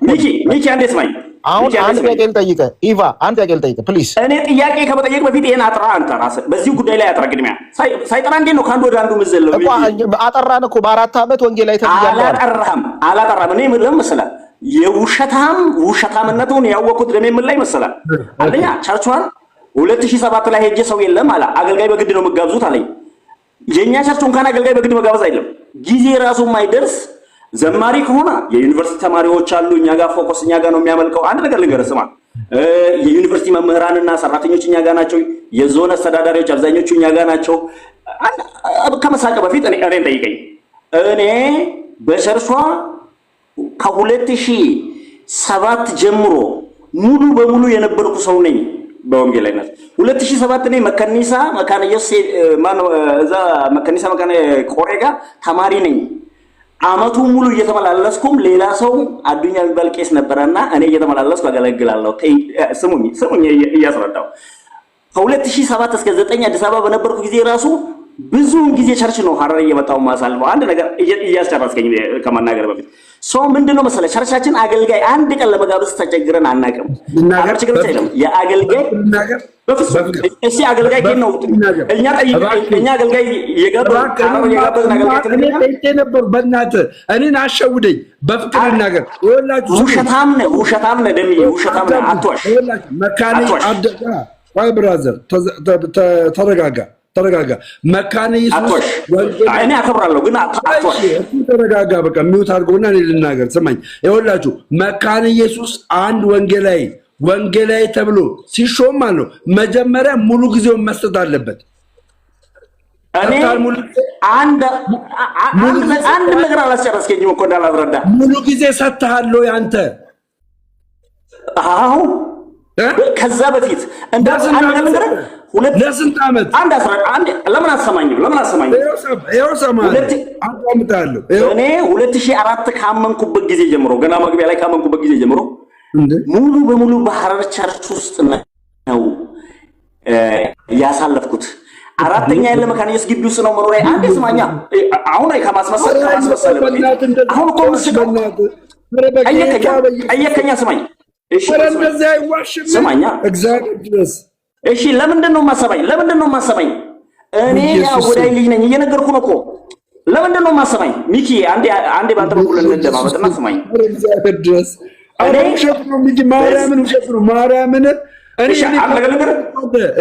ሚኪ አንዴ ስማኝ አሁን አንድ ጥያቄ ልጠይቅህ ኢቫ፣ አንድ ጥያቄ ልጠይቅህ ፕሊዝ። እኔ ጥያቄ ከመጠየቅ በፊት ይሄን አጥራ አንተ ራስህ በዚህ ጉዳይ ላይ አጥራ። ቅድሚያ ሳይጠራ እንዴት ነው ከአንዱ ወደ አንዱ ምዘለው? አጠራን እኮ በ4 ዓመት ወንጌል ላይ ተብያለሁ። አላጠራም። እኔ ምን መሰለህ ውሸታምነቱን ያወቅሁት ደሜ ምን ላይ መሰለህ? አንደኛ ቸርቿን 2007 ላይ ሄጄ ሰው የለም አለ አገልጋይ በግድ ነው መጋብዙት አለኝ። የኛ ቸርቹ እንኳን አገልጋይ በግድ መጋበዝ አይደለም ጊዜ ራሱ የማይደርስ ዘማሪ ከሆነ የዩኒቨርሲቲ ተማሪዎች አሉ እኛ ጋር ፎከስ እኛ ጋር ነው የሚያመልከው። አንድ ነገር ልንገርህ ስማ፣ የዩኒቨርሲቲ መምህራንና ሰራተኞች እኛ ጋር ናቸው። የዞን አስተዳዳሪዎች አብዛኞቹ እኛ ጋር ናቸው። ከመሳቀ በፊት እኔን ጠይቀኝ። እኔ በቸርቿ ከ2007 ጀምሮ ሙሉ በሙሉ የነበርኩ ሰው ነኝ በወንጌላዊነት። 2007 እኔ መካኒሳ መካነ ኢየሱስ እዛ መካኒሳ መካነ ቆሬጋ ተማሪ ነኝ። አመቱ ሙሉ እየተመላለስኩም ሌላ ሰው አዱኛ የሚባል ቄስ ነበርና እኔ እየተመላለስኩ አገለግላለሁ። ስሙኝ እያስረዳው ከ2007 እስከ 9 አዲስ አበባ በነበርኩ ጊዜ ራሱ ብዙውን ጊዜ ቸርች ነው ሐረር እየመጣው ማሳልፈው። አንድ ነገር እያስጨረስከኝ ከመናገር በፊት ሰው ምንድነው መሰለህ ቸርቻችን አገልጋይ አንድ ቀን ለመጋበዝ ተቸግረን አናውቅም። ሀገር ችግር አይደለም የአገልጋይ በፍጹም እሺ አገልጋይ ግን ነው እኛ አገልጋይ የጋበዝ ነገር ነበር። በእናትህ እኔን አሸውደኝ በፍቅር ነገር ይወላችሁ ውሸታም ነህ ደምዬ ውሸታም ነህ። አትዋሽ መካኒ አደጋ ወይ ብራዘር ተረጋጋ። መካነ ኢየሱስ እኔ አከብራለሁ ግን አትዋሽ። ተረጋጋ። በቃ ሚውት አድርጎና እኔ ልናገር ስማኝ። ይኸውላችሁ መካነ ኢየሱስ አንድ ወንጌላዊ ተብሎ ሲሾም አለው መጀመሪያ ሙሉ ጊዜውን መስጠት አለበት። እኔ አንድ ነገር አላስጨረስከኝም እኮ እንዳላስረዳ። ሙሉ ጊዜ ሰጥተሃለሁ ያንተ። አዎ ከዛ በፊት ለስንት ዓመት ለምን አሰማኝም? እኔ 2004 ካመንኩበት ጊዜ ጀምሮ ገና መግቢያ ላይ ካመንኩበት ጊዜ ጀምሮ ሙሉ በሙሉ በሐረር ቸርች ውስጥ ነው ያሳለፍኩት። አራተኛ ያለ መካነ ኢየሱስ ግቢ ውስጥ ነው መኖሪያ። አንዴ ስማኛ፣ አሁን ከማስመሰል አሁን እኮ ጠየከኛ ስማኝ። እሺ ስማኛ እግዚአብሔር ድረስ እሺ ለምንድን ነው የማሰማኝ? እኔ ወዳይ ልጅ ነኝ እየነገርኩ ነው እኮ። ለምንድን ነው የማሰማኝ? ሚኪ አንዴ ባንተ በኩል እንደማመጥና ስማኝ። እግዚአብሔር ድረስ እኔ ውሸት ነው ሚኪ ማርያምን ውሸት ነው ማርያምን እኔ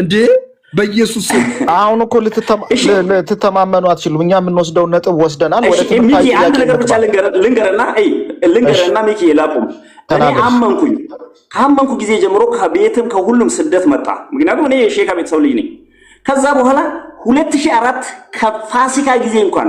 እንዴ በኢየሱስ አሁን እኮ ልትተማመኑ አትችሉም። እኛ የምንወስደው ነጥብ ወስደናል። ወደ ሚኪ አንድ ነገር ብቻ ልንገርና ሚኪ ላቁም። እኔ ካመንኩ ጊዜ ጀምሮ ከቤትም ከሁሉም ስደት መጣ። ምክንያቱም እኔ የሼካ ቤተሰብ ልጅ ነኝ። ከዛ በኋላ 2004 ከፋሲካ ጊዜ እንኳን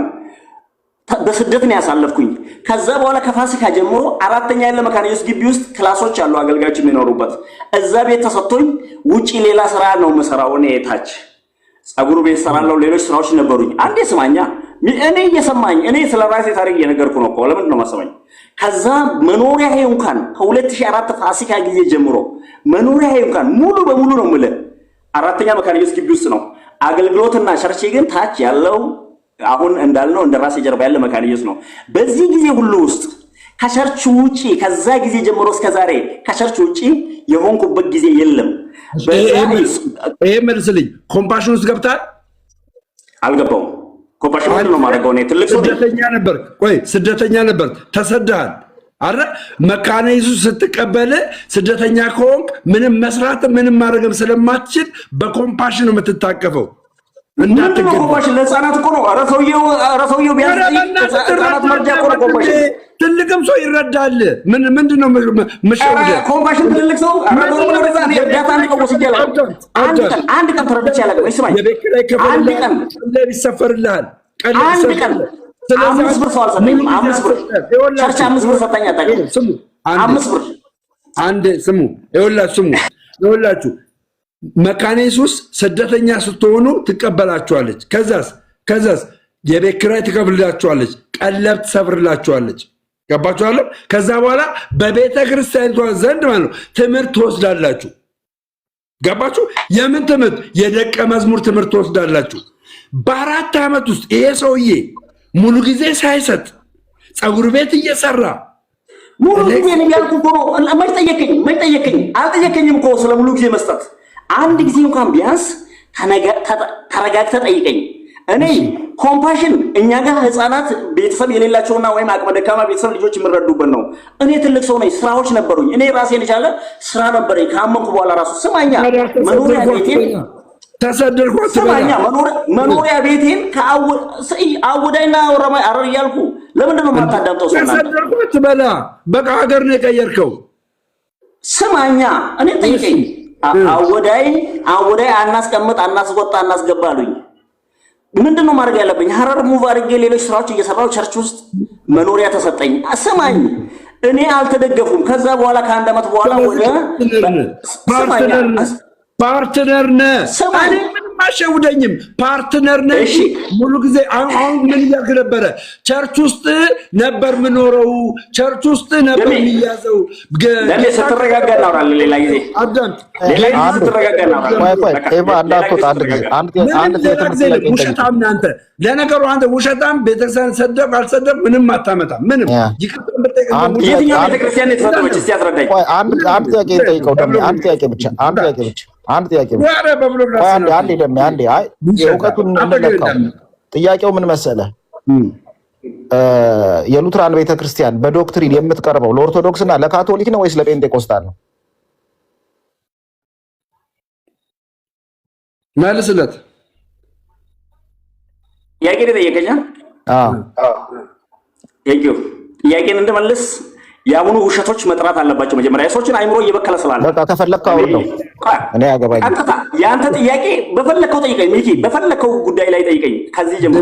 በስደት ነው ያሳለፍኩኝ። ከዛ በኋላ ከፋሲካ ጀምሮ አራተኛ ያለ መካነ ኢየሱስ ግቢ ውስጥ ክላሶች አሉ አገልጋዮች የሚኖሩበት። እዛ ቤት ተሰጥቶኝ ውጪ ሌላ ስራ ነው የምሰራው። እኔ ታች ጸጉሩ ቤት ሰራለሁ፣ ሌሎች ስራዎች ነበሩኝ። አንዴ ስማኛ፣ እኔ እየሰማኝ እኔ ስለ ራሴ ታሪክ እየነገርኩ ነው እኮ። ለምንድን ነው ማሰማኝ? ከዛ መኖሪያዬ እንኳን ከ2004 ፋሲካ ጊዜ ጀምሮ መኖሪያዬ እንኳን ሙሉ በሙሉ ነው የምልህ አራተኛ መካነ ኢየሱስ ግቢ ውስጥ ነው። አገልግሎትና ቸርቼ ግን ታች ያለው አሁን እንዳልነው እንደ ራሴ ጀርባ ያለ መካነ ኢየሱስ ነው። በዚህ ጊዜ ሁሉ ውስጥ ከቸርች ውጪ ከዛ ጊዜ ጀምሮ እስከ ዛሬ ከቸርች ውጪ የሆንኩበት ጊዜ የለም። ይሄ መልስልኝ። ኮምፓሽን ውስጥ ገብታል? አልገባውም። ኮምፓሽን ነው ማድረገው። እኔ ትልቅ ስደተኛ ነበር ተሰደሃል አረ መካነ ኢየሱስ ስትቀበል ስደተኛ ከሆንክ ምንም መስራት ምንም ማድረግም ስለማትችል በኮምፓሽን ነው የምትታቀፈው። እንዳትገባ ኮምፓሽን ለህፃናት እኮ ነው። ኧረ ሰውየው ቢያንስ ህፃናት መርጃ እኮ ነው ኮምፓሽን። ትልቅም ሰው ይረዳል። ምንድነው መሸወደ ኮምፓሽን ትልቅ ሰው እርዳታ ወስጃለሁ። አንድ ቀን ተረድቼ አላውቅም። ይስማኝ አንድ ቀን ይሰፈርልሃል። አንድ ቀን 5 ብር ሰው አልሰጠኝም። 5 ብር ቸርች 5 ብር ሰጠኝ አታውቅም። 5 ብር አንድ ስሙ ይኸውላችሁ መካነ ኢየሱስ ስደተኛ ስትሆኑ ትቀበላችኋለች። ከዛስ የቤት ኪራይ ትከፍልላችኋለች፣ ቀለብ ትሰፍርላችኋለች። ገባችኋል? ከዛ በኋላ በቤተ ክርስቲያኒቷ ዘንድ ማለት ነው ትምህርት ትወስዳላችሁ። ገባችሁ? የምን ትምህርት? የደቀ መዝሙር ትምህርት ትወስዳላችሁ። በ4 ዓመት ውስጥ ይሄ ሰውዬ ሙሉ ጊዜ ሳይሰጥ ፀጉር ቤት እየሰራ ሙሉ ጊዜ ነው ያልኩ እኮ ነው። መች ጠየቀኝ? አልጠየቀኝም እኮ ስለ ሙሉ ጊዜ መስጠት። አንድ ጊዜ እንኳን ቢያንስ ተረጋግተህ ጠይቀኝ። እኔ ኮምፓሽን እኛ ጋር ህፃናት ቤተሰብ የሌላቸውና ወይም አቅመ ደካማ ቤተሰብ ልጆች የሚረዱበት ነው። እኔ ትልቅ ሰው ነኝ፣ ስራዎች ነበሩኝ። እኔ ራሴን የቻለ ስራ ነበረኝ። ካመንኩ በኋላ ራሱ ስማኛ መኖሪያ ቤቴን ተሰደድኩ። ስማኛ መኖሪያ ቤቴን ከአወዳይና ወረማይ አረር እያልኩ ለምንድን ነው የማታዳምጠው? ተሰደድኩ ትበላ በቃ ሀገር ነው የቀየርከው። ስማኛ እኔ ጠይቀኝ። አወዳይ አናስቀምጥ፣ አናስወጣ፣ አናስገባሉኝ። ምንድነው ማድረግ ያለብኝ? ሀረር ሙቭ አድርጌ ሌሎች ስራዎች እየሰራው ቸርች ውስጥ መኖሪያ ተሰጠኝ። ስማኝ እኔ አልተደገፉም። ከዛ በኋላ ከአንድ ዓመት በኋላ ወደ ፓርትነር ነህ። እኔ ምንም አሸውደኝም። ፓርትነር ነህ። ሙሉ ጊዜ አሁን ምን እያልክ ነበረ? ቸርች ውስጥ ነበር የምኖረው፣ ቸርች ውስጥ ነበር የሚያዘው። ስትረጋጋ እናወራለን። ሌላ ጊዜ አዳምጥ። ውሸታም ነህ አንተ። ለነገሩ አንተ ውሸታም፣ ቤተክርስቲያን ሰደብ አልሰደብ ምንም አታመጣም። ምንም የትኛው ቤተክርስቲያን የተፈጠረች እስቲ አስረዳኝ። አንድ ጥያቄ ጠይቀው። አንድ ጥያቄ ብቻ አንድ ጥያቄ አንዴ ደሜ አንዴ አይ እውቀቱን እንለካው። ጥያቄው ምን መሰለህ? የሉትራን ቤተክርስቲያን በዶክትሪን የምትቀርበው ለኦርቶዶክስ እና ለካቶሊክ ነው ወይስ ለጴንጤቆስታል ነው? መልስለት። ጥያቄ ጠየቀኛ። ጥያቄን እንድመልስ የአሁኑ ውሸቶች መጥራት አለባቸው። መጀመሪያ የሰዎችን አይምሮ እየበከለ ስላለ በቃ ከፈለግከው አውርድ ነው። እኔ ያገባኝ የአንተ ጥያቄ በፈለግከው ጠይቀኝ። ሚኪ በፈለግከው ጉዳይ ላይ ጠይቀኝ። ከዚህ ጀምሮ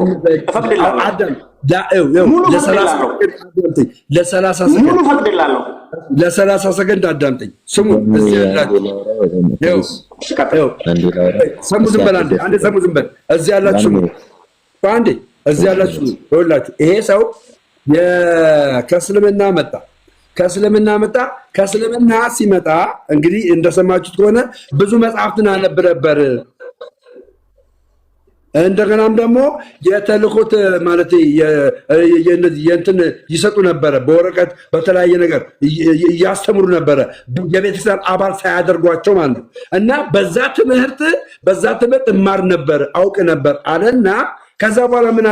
እፈቅድልሃለሁ። ሙሉ ለ30 ሰከንድ አዳምጠኝ። ስሙ እዚህ ያላችሁ ስሙ። ዝም በል አንዴ ስሙ። ዝም በል እዚህ ያላችሁ ስሙ። አንዴ እዚህ ያላችሁ ይኸውላችሁ፣ ይሄ ሰው ከእስልምና ሲመጣ እንግዲህ እንደሰማችሁት ከሆነ ብዙ መጽሐፍትን አነብ ነበር። እንደገናም ደግሞ የተልኮት ማለት የእንትን ይሰጡ ነበረ፣ በወረቀት በተለያየ ነገር እያስተምሩ ነበረ፣ የቤተክርስቲያን አባል ሳያደርጓቸው ማለት ነው። እና በዛ ትምህርት እማር ነበር፣ አውቅ ነበር አለና ከዛ በኋላ ምን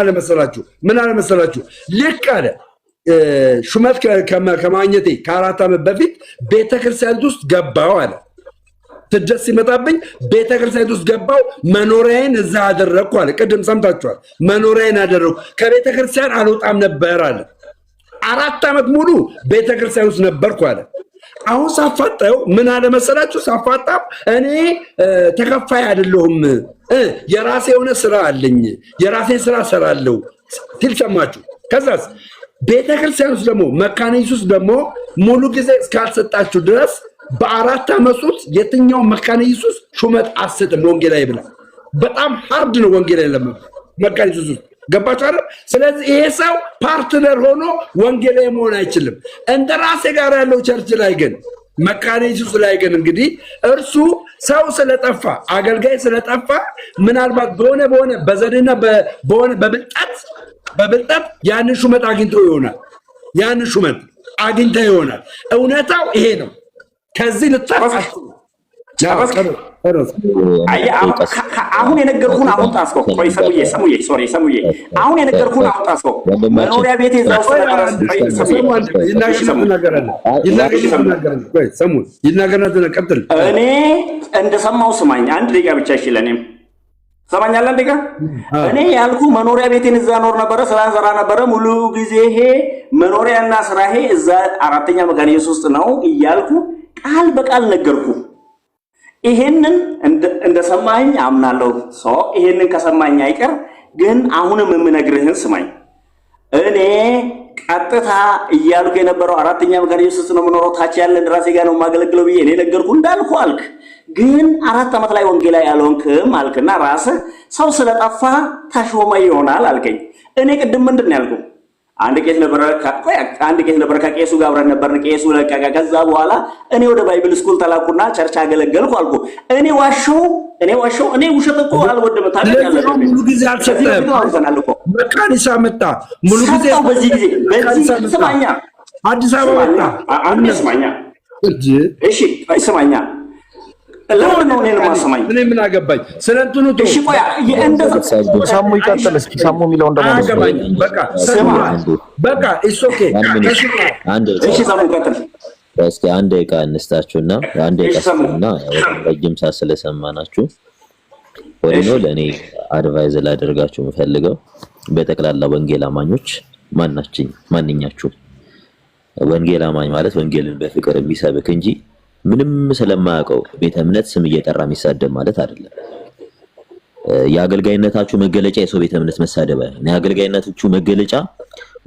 አለመሰላችሁ ልክ አለ ሹመት ከማግኘቴ ከ4 ዓመት በፊት ቤተክርስቲያን ውስጥ ገባው አለ። ስደት ሲመጣብኝ ቤተክርስቲያን ውስጥ ገባው፣ መኖሪያዬን እዛ አደረግኩ አለ። ቅድም ሰምታችኋል። መኖሪያዬን አደረግኩ፣ ከቤተክርስቲያን አልወጣም ነበር አለ። 4 ዓመት ሙሉ ቤተክርስቲያን ውስጥ ነበርኩ አለ። አሁን ሳፋጣው ምን አለ መሰላችሁ? ሳፋጣው እኔ ተከፋይ አይደለሁም፣ የራሴ የሆነ ስራ አለኝ፣ የራሴ ስራ ሰራለሁ ሲል ሰማችሁ። ከዛስ ቤተክርስቲያን ውስጥ ደግሞ መካነ ኢየሱስ ደግሞ ሙሉ ጊዜ እስካልሰጣችሁ ድረስ በ4 ዓመት ውስጥ የትኛው መካነ ኢየሱስ ሹመት አትሰጥም ወንጌላዊ ብላ። በጣም ሃርድ ነው ወንጌላዊ መካነ ኢየሱስ ውስጥ ገባችሁ አይደል? ስለዚህ ይሄ ሰው ፓርትነር ሆኖ ወንጌላዊ መሆን አይችልም። እንደ ራሴ ጋር ያለው ቸርች ላይ ግን መካነ ኢየሱስ ላይ ግን እንግዲህ እርሱ ሰው ስለጠፋ አገልጋይ ስለጠፋ ምናልባት በሆነ በዘዴና በብልጠት ያንን ሹመት አግኝቶ ይሆናል። እውነታው ይሄ ነው። ከዚህ ልታፋችሁ አሁን የነገርኩህን አሁን ጣስከው። ቆይ ሰሙዬ አሁን የነገርኩህን አሁን ጣስከው። መኖሪያ ቤት እዛው እኔ እንደሰማው ስማኝ፣ አንድ ደቂቃ ብቻ እሺ። ለእኔም ሰማኛለህ? አንድ ደቂቃ እኔ ያልኩህ መኖሪያ ቤቴን እዛ ኖር ነበረ፣ ስራ ሰራ ነበረ። ሙሉ ጊዜ መኖሪያና ስራዬ እዛ 4ኛ መካነ ኢየሱስ ውስጥ ነው እያልኩ ቃል በቃል ነገርኩህ። ይሄንን እንደሰማኝ አምናለሁ። ይሄንን ከሰማኝ አይቀር ግን አሁንም የምነግርህን ስማኝ። እኔ ቀጥታ እያልኩ የነበረው 4ኛ መካነ ኢየሱስ ነው የምኖረው፣ ታች ያለን ራሴ ጋር ነው የማገለግለው ብዬ እኔ ነገርኩህ። እንዳልኩ አልክ፣ ግን 4 ዓመት ላይ ወንጌላዊ ያልሆንክም አልክና ራስህ ሰው ስለጠፋ ታሾመ ይሆናል አልከኝ። እኔ ቅድም ምንድን ነው ያልኩህ? አንድ ቄስ ነበር፣ ከቄሱ ጋር አብረን ነበር። ቄሱ ለቀቀ። ከዛ በኋላ እኔ ወደ ባይብል ስኩል ተላኩና ቸርች አገለገልኩ አልኩ። እኔ ዋሸው? እኔ ውሸት እኮ አልወድም። ታዲያ ሙሉ ጊዜ አልሰጠህም። መካኒሳ መጣ ሙሉ ጊዜ በዚህ ስማኛ አዲስ አበባ ወጣ አንዴ ስማኛ እሺ አይሰማኛ ለምን ነው እኔን ማሰማኝ እኔ ምን አገባኝ ስለንቱኑ እሺ ቆይ ሳሙ ይቀጥል እስኪ ሳሙ የሚለው አገባኝ በቃ ኢትስ ኦኬ እሺ ሳሙ ይቀጥል እስኪ አንድ ደቂቃ እንስጣችሁና አንድ ደቂቃ እና ረጅም ሰዓት ስለሰማናችሁ ወዲኖ ለኔ አድቫይዝ ላደርጋችሁ የምፈልገው በጠቅላላ ወንጌል አማኞች ማንኛችሁ ወንጌል አማኝ ማለት ወንጌልን በፍቅር የሚሰብክ እንጂ ምንም ስለማያውቀው ቤተ እምነት ስም እየጠራ የሚሳደብ ማለት አይደለም። የአገልጋይነታችሁ መገለጫ የሰው ቤተ እምነት መሳደብ አይደለም። የአገልጋይነታችሁ መገለጫ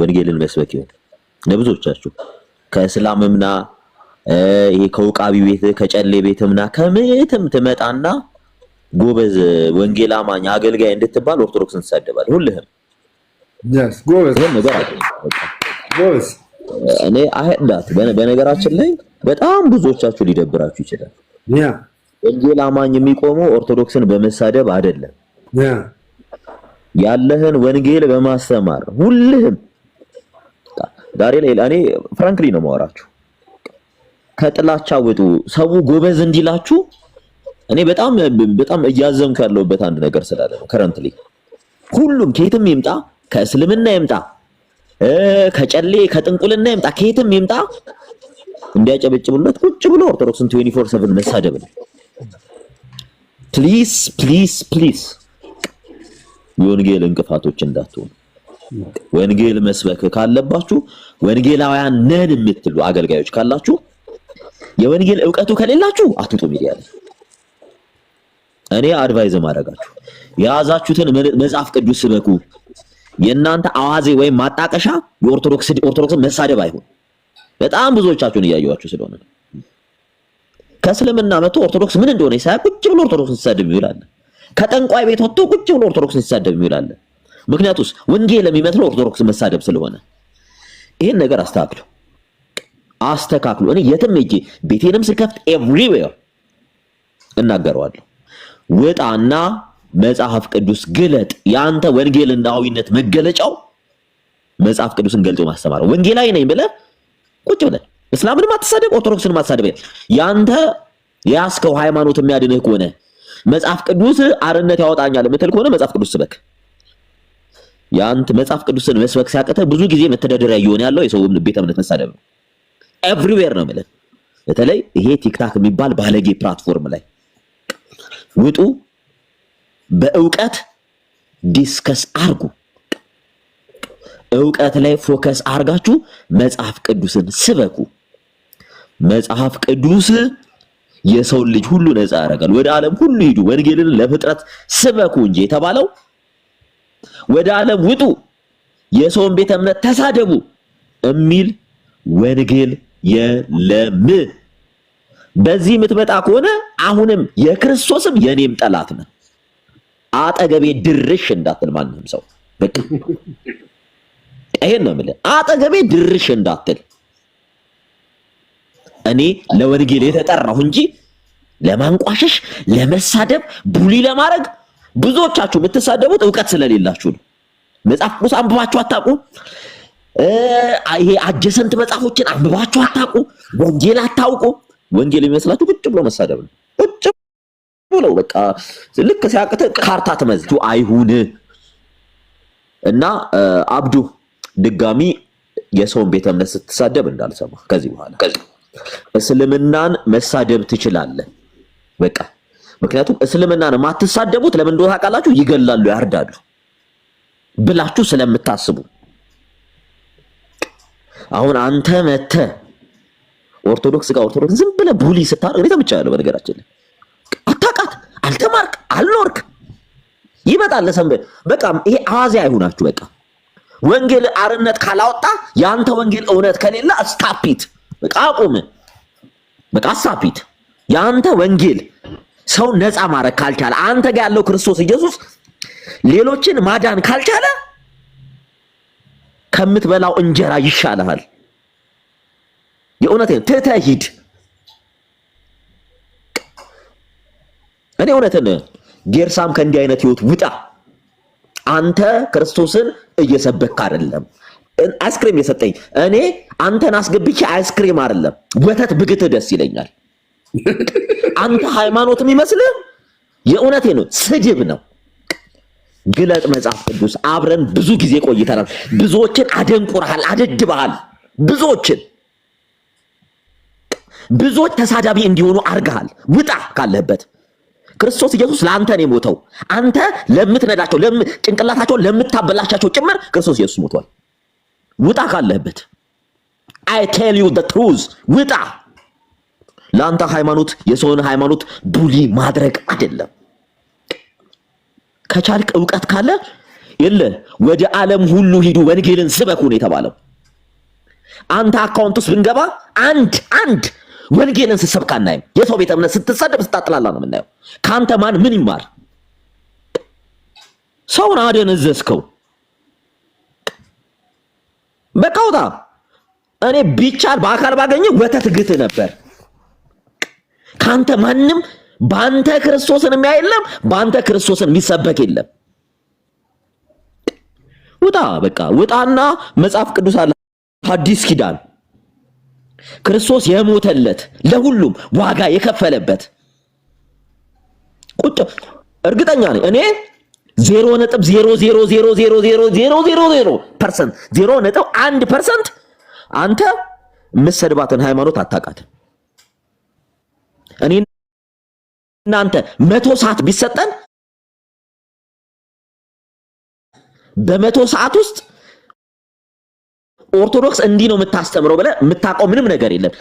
ወንጌልን መስበክ ይሁን። ለብዙዎቻችሁ ከእስላምምና ይሄ ከውቃቢ ቤት ከጨሌ ቤትምና ከመተም ትመጣና ጎበዝ ወንጌል አማኝ አገልጋይ እንድትባል ኦርቶዶክስን ትሳደባለህ ሁልህም። ጎበዝ ነገር አይደለም። ጎበዝ እኔ አይዳት በነገራችን ላይ በጣም ብዙዎቻችሁ ሊደብራችሁ ይችላል። ወንጌል አማኝ የሚቆመው ኦርቶዶክስን በመሳደብ አይደለም። ያለህን ወንጌል በማስተማር ሁልህም ዛሬ ላይ እኔ ፍራንክሊ ነው ማወራችሁ። ከጥላቻ ውጡ። ሰው ጎበዝ እንዲላችሁ እኔ በጣም እያዘምኩ ያለሁበት አንድ ነገር ስላለ ነው። ከረንትሊ ሁሉም ከየትም ይምጣ ከእስልምና ይምጣ ከጨሌ ከጥንቁልና ይምጣ ከየትም ይምጣ እንዲያጨበጭብለት ቁጭ ብሎ ኦርቶዶክስን 24/7 መሳደብ ነው። ፕሊዝ የወንጌል እንቅፋቶች እንዳትሆኑ። ወንጌል መስበክ ካለባችሁ ወንጌላውያን ነን የምትሉ አገልጋዮች ካላችሁ የወንጌል ዕውቀቱ ከሌላችሁ አትጡ ሚዲያ ላይ። እኔ አድቫይዝ ማድረጋችሁ የያዛችሁትን መጽሐፍ ቅዱስ ስበኩ። የእናንተ አዋዜ ወይም ማጣቀሻ የኦርቶዶክስን መሳደብ አይሁን። በጣም ብዙዎቻችሁን እያየኋችሁ ስለሆነ ከእስልምና መጥቶ ኦርቶዶክስ ምን እንደሆነ ሳያውቅ ቁጭ ብሎ ኦርቶዶክስን ሲሳደብ ይውላል። ከጠንቋይ ቤት ወጥቶ ቁጭ ብሎ ኦርቶዶክስን ሲሳደብ ይውላል። ምክንያቱስ ወንጌል የሚመስለው ኦርቶዶክስን መሳደብ ስለሆነ ይሄን ነገር አስተካክሉ። እኔ የትም ሄጄ ቤቴንም ስከፍት ኤቭሪዌር እናገረዋለሁ። ወጣና መጽሐፍ ቅዱስ ግለጥ። ያንተ ወንጌላዊነት መገለጫው መጽሐፍ ቅዱስን ገልጦ ማስተማር። ወንጌላዊ ነኝ ብለህ ቁጭ ብለህ እስላምንም አትሳደብ ኦርቶዶክስንም አትሳደብ። ያንተ ያስከው ሃይማኖት የሚያድንህ ከሆነ መጽሐፍ ቅዱስ አርነት ያወጣኛል የምትል ከሆነ መጽሐፍ ቅዱስ ስበክ። ያንተ መጽሐፍ ቅዱስን መስበክ ሲያቅተህ ብዙ ጊዜ መተዳደሪያ እየሆነ ያለው የሰው ቤተ እምነት መሳደብ ነው። ኤቭሪዌር ነው ማለት በተለይ ይሄ ቲክታክ የሚባል ባለጌ ፕላትፎርም ላይ ውጡ። በእውቀት ዲስከስ አርጉ። እውቀት ላይ ፎከስ አርጋችሁ መጽሐፍ ቅዱስን ስበኩ። መጽሐፍ ቅዱስ የሰው ልጅ ሁሉ ነፃ ያደርጋል። ወደ ዓለም ሁሉ ሂዱ ወንጌልን ለፍጥረት ስበኩ እንጂ የተባለው ወደ ዓለም ውጡ የሰውን ቤተ እምነት ተሳደቡ የሚል ወንጌል የለም። በዚህ የምትመጣ ከሆነ አሁንም የክርስቶስም የኔም ጠላት ነው። አጠገቤ ድርሽ እንዳትል ማንንም ሰው በቃ ይሄን ነው የምልህ። አጠገቤ ድርሽ እንዳትል። እኔ ለወንጌል የተጠራሁ እንጂ ለማንቋሸሽ፣ ለመሳደብ፣ ቡሊ ለማድረግ ብዙዎቻችሁ የምትሳደቡት ዕውቀት ስለሌላችሁ ነው። መጽሐፍ ቅዱስ አንብባችሁ አታውቁ። ይሄ አጀሰንት መጽሐፎችን አንብባችሁ አታውቁ። ወንጌል አታውቁ። ወንጌል የሚመስላችሁ ቁጭ ብሎ መሳደብ ነው። ቁጭ ብሎ በቃ ልክ ሲያቅተ ካርታ ተመዝቱ አይሁን እና አብዱ ድጋሚ የሰውን ቤተ እምነት ስትሳደብ እንዳልሰማ ከዚህ በኋላ እስልምናን መሳደብ ትችላለህ። በቃ ምክንያቱም እስልምናን ማትሳደቡት ለምን እንደሆነ ታውቃላችሁ? ይገላሉ፣ ያርዳሉ ብላችሁ ስለምታስቡ። አሁን አንተ መተህ ኦርቶዶክስ ዝም ብለህ ቡሊ ስታደርግ እኔ ተምቻለሁ። በነገራችን ላይ አታውቃት፣ አልተማርክ፣ አልኖርክ ይመጣል ለሰንበ በቃ ይሄ አዋዜ አይሁናችሁ። በቃ ወንጌል አርነት ካላወጣ ያንተ ወንጌል እውነት ከሌለ ስታፒት በቃ አቁም። በቃ ስታፒት። ያንተ ወንጌል ሰው ነፃ ማድረግ ካልቻለ አንተ ጋር ያለው ክርስቶስ ኢየሱስ ሌሎችን ማዳን ካልቻለ ከምትበላው እንጀራ ይሻልሃል። የእውነቴን ትተህ ሂድ። እኔ እውነቴን ጌርሳም ከእንዲህ አይነት ህይወት ውጣ። አንተ ክርስቶስን እየሰበክ አይደለም፣ አይስክሬም የሰጠኝ እኔ አንተን አስገብቼ አይስክሬም አይደለም ወተት ብግት ደስ ይለኛል። አንተ ሃይማኖት የሚመስልህ የእውነቴ ነው ስድብ ነው። ግለጥ መጽሐፍ ቅዱስ። አብረን ብዙ ጊዜ ቆይተናል። ብዙዎችን አደንቁረሃል፣ አደድበሃል። ብዙዎች ተሳዳቢ እንዲሆኑ አርገሃል። ውጣ ካለህበት። ክርስቶስ ኢየሱስ ለአንተ ነው የሞተው። አንተ ለምትነዳቸው ጭንቅላታቸውን ለምታበላሻቸው ጭምር ክርስቶስ ኢየሱስ ሞቷል። ውጣ ካለህበት። I tell you the truth። ውጣ። ለአንተ ሃይማኖት የሰውን ሃይማኖት ቡሊ ማድረግ አይደለም። ከቻልክ ዕውቀት ካለ የለ ወደ ዓለም ሁሉ ሂዱ ወንጌልን ስበኩ ነው የተባለው። አንተ አካውንት ውስጥ ብንገባ አንድ ወንጌልን ስትሰብክ አናይም። የሰው ቤተ እምነት ስትሰደብ ስታጥላላ ነው የምናየው። ካንተ ማን ምን ይማር? ሰውን አደነዘዝከው። በቃ ውጣ። እኔ ቢቻል በአካል ባገኘ ወተት ግት ነበር። ካንተ ማንም ባንተ ክርስቶስን የሚያይ የለም፣ ባንተ ክርስቶስን የሚሰበክ የለም። ውጣ በቃ ውጣና መጽሐፍ ቅዱስ አለ ሐዲስ ኪዳን ክርስቶስ የሞተለት ለሁሉም ዋጋ የከፈለበት ቁጭ እርግጠኛ ነኝ እኔ 0.000000000% 0.1% አንተ መሰድባትን ሃይማኖት አታውቃትም። እኔ እናንተ 100 ሰዓት ቢሰጠን በ100 ሰዓት ውስጥ ኦርቶዶክስ እንዲህ ነው የምታስተምረው ብለህ የምታውቀው ምንም ነገር የለም።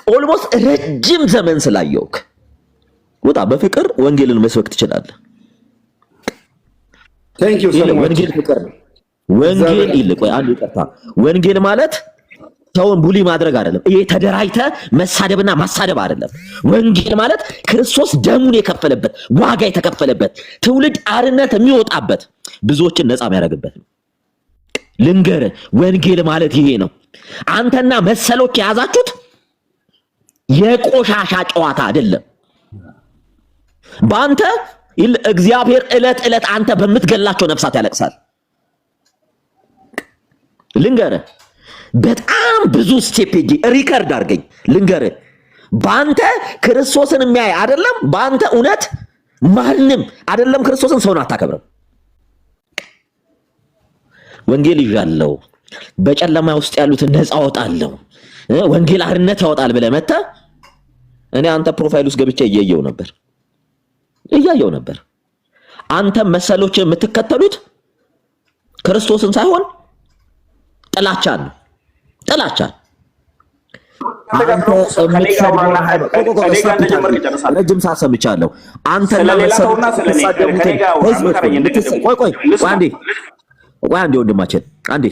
ኦልሞስት ረጅም ዘመን ስላየውክ ውጣ። በፍቅር ወንጌልን መስበክ ትችላለህ። Thank you so much። ወንጌል ፍቅር ነው። ወንጌል ይልቆይ አንድ ይቀርታ። ወንጌል ማለት ሰውን ቡሊ ማድረግ አይደለም። ይሄ ተደራጅተ መሳደብና ማሳደብ አይደለም። ወንጌል ማለት ክርስቶስ ደሙን የከፈለበት ዋጋ የተከፈለበት ትውልድ አርነት የሚወጣበት ብዙዎችን ነፃ የሚያደርግበት ነው። ልንገር ወንጌል ማለት ይሄ ነው። አንተና መሰሎች የያዛችሁት የቆሻሻ ጨዋታ አይደለም። በአንተ እግዚአብሔር ዕለት አንተ በምትገላቸው ነፍሳት ያለቅሳል። ልንገር በጣም ብዙ ስቴፕ ሪከርድ አድርገኝ። ልንገር በአንተ ክርስቶስን የሚያይ አይደለም። በአንተ እውነት ማንም አይደለም ክርስቶስን ሰውን አታከብረም። ወንጌል ይዣለው በጨለማ ውስጥ ያሉትን ነፃ አወጣለሁ ወንጌል አርነት ያወጣል ብለህ መተህ እኔ አንተ ፕሮፋይል ውስጥ ገብቼ እያየው ነበር። አንተ መሰሎች የምትከተሉት ክርስቶስን ሳይሆን ጥላቻን ነው። ረጅም ሰዓት ሰምቻለሁ። አንተና መሰሎች ተሳደቡትን ህዝብ ቆይ አንዴ ወንድማችን አንዴ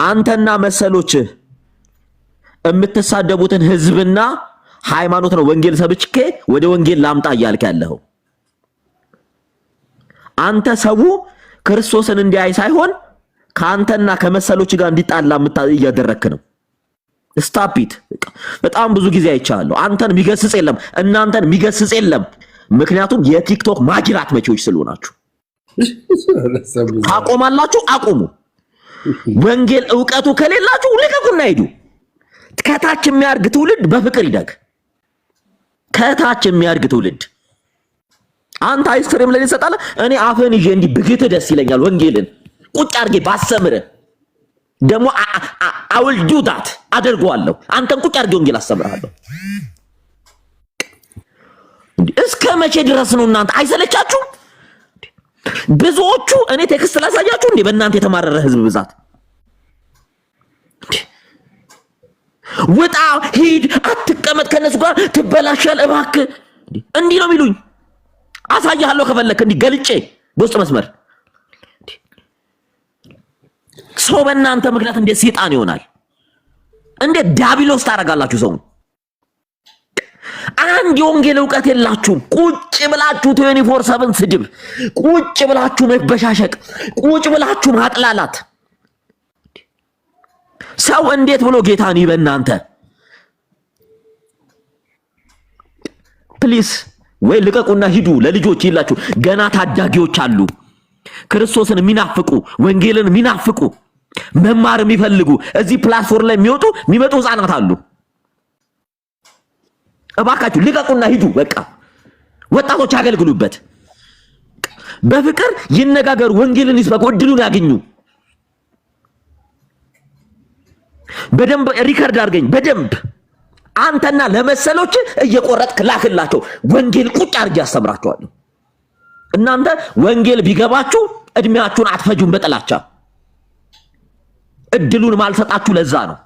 አንተና መሰሎች የምትሳደቡትን ህዝብና ሃይማኖት ነው ወንጌል ሰብቼ ወደ ወንጌል ላምጣ እያልክ ያለኸው። አንተ ሰው ክርስቶስን እንዲያይ ሳይሆን ካንተና ከመሰሎች ጋር እንዲጣላ እያደረክ ነው። ስታፕ ኢት። በጣም ብዙ ጊዜ አይቻለሁ። አንተን የሚገስጽ የለም፣ እናንተን የሚገስጽ የለም። ምክንያቱም የቲክቶክ ማጅራት መቼዎች ስለሆናችሁ ታቆማላችሁ። አቁሙ። ወንጌል ዕውቀቱ ከሌላችሁ ልቀቁና ሂዱ። ከታች የሚያርግ ትውልድ በፍቅር ይደግ። ከታች የሚያርግ ትውልድ አንተ አይስክሬም ለኔ ሰጣለ እኔ አፈን ይዤ እንዲህ ብግት ደስ ይለኛል። ወንጌልን ቁጭ አርጌ ባሰምረ ደሞ አውል ዱዳት አደርገዋለሁ። አንተን ቁጭ አርጌ ወንጌል አስተምራለሁ። እስከ መቼ ድረስ ነው እናንተ አይሰለቻችሁም? ብዙዎቹ እኔ ቴክስት ላሳያችሁ እንዴ በእናንተ የተማረረ ህዝብ ብዛት ውጣ ሂድ አትቀመጥ ከነሱ ጋር ትበላሻል እባክህ እንዲህ ነው የሚሉኝ። አሳያለሁ ከፈለክ እንዲህ ገልጬ በውስጥ መስመር ሰው በእናንተ ምክንያት እንዴት ሰይጣን ይሆናል? እንዴት ዲያብሎስ ታረጋላችሁ? ሰው አንድ የወንጌል ዕውቀት የላችሁም። ቁጭ ብላችሁ 24/7 ስድብ፣ ቁጭ ብላችሁ መበሻሸቅ፣ ቁጭ ብላችሁ ማጥላላት። ሰው እንዴት ብሎ ጌታን ይበናንተ? ፕሊስ ወይ ልቀቁና ሂዱ። ለልጆች ይላችሁ ገና ታዳጊዎች አሉ ክርስቶስን የሚናፍቁ ወንጌልን የሚናፍቁ መማር የሚፈልጉ እዚህ ፕላትፎርም ላይ የሚመጡ ህፃናት አሉ። እባካችሁ ልቀቁና ሂዱ። በቃ ወጣቶች ያገልግሉበት። በፍቅር ይነጋገሩ፣ ወንጌልን ይስበኩ፣ እድሉን ያገኙ። በደንብ ሪከርድ አድርገኝ። በደንብ አንተና ለመሰሎች እየቆረጥክ ላክላቸው። ወንጌል ቁጭ አድርጌ ያስተምራቸዋለሁ። እናንተ ወንጌል ቢገባችሁ እድሜያችሁን አትፈጁም በጥላቻ። እድሉን ማልሰጣችሁ ለዛ ነው።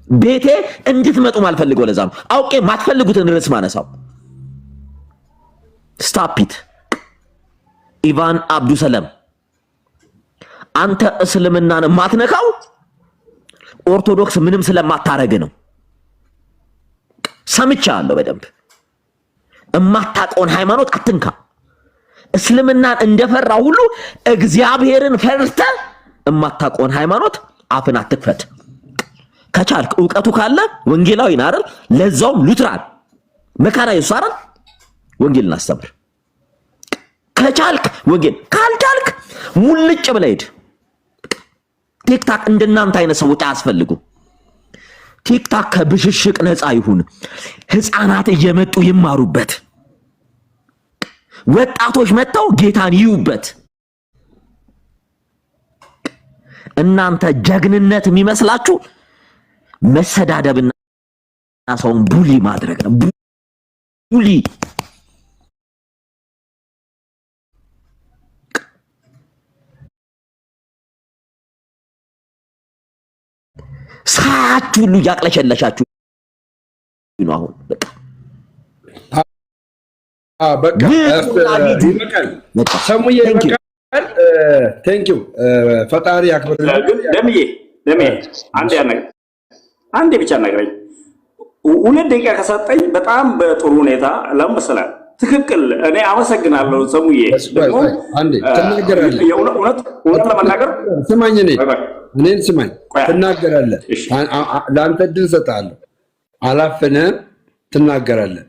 ቤቴ እንድትመጡ ማልፈልገው ለዛ ነው። አውቄ ማትፈልጉትን ርዕስ ማነሳው። ስታፕ ኢት። ኢቫን አብዱሰለም አንተ እስልምናን ማትነካው ኦርቶዶክስ ምንም ስለማታረግ ነው። ሰምቻለሁ በደንብ። እማታውቀውን ሃይማኖት አትንካ። እስልምናን እንደፈራ ሁሉ እግዚአብሔርን ፈርተ እማታውቀውን ሃይማኖት አፍን አትክፈት። ከቻልክ ዕውቀቱ ካለ ወንጌላዊ ነህ አይደል? ለዛውም ሉትራን መካራ ኢየሱስ አይደል? ወንጌልን አስተምር። ከቻልክ ወንጌል፣ ካልቻልክ ሙልጭ ብለህ ሂድ። ቲክታክ እንደናንተ አይነት ሰዎች አያስፈልጉ። ቲክታክ ከብሽሽቅ ነፃ ይሁን። ህፃናት እየመጡ ይማሩበት። ወጣቶች መጥተው ጌታን ይዩበት። እናንተ ጀግንነት የሚመስላችሁ መሰዳደብና ሰውን ቡሊ ማድረግ ነው። ቡሊ ሳያችሁ ሁሉ ያቅለሸለሻችሁ ነው። አሁን በቃ ሰሙዬ ይበቃል። ቴንኪው ፈጣሪ ያክብርልኝ። ደምዬ አንዴ ብቻ ነግረኝ። 2 ደቂቃ ከሰጠኝ በጣም በጥሩ ሁኔታ ለምሳሌ ትክክል። እኔ አመሰግናለሁ ሰሙዬ። አንዴ ትናገራለህ። እውነት ለመናገር ስማኝ፣ እኔን ስማኝ። ትናገራለህ፣ ለአንተ እድል እሰጥሃለሁ። አላፍንህም፣ ትናገራለህ።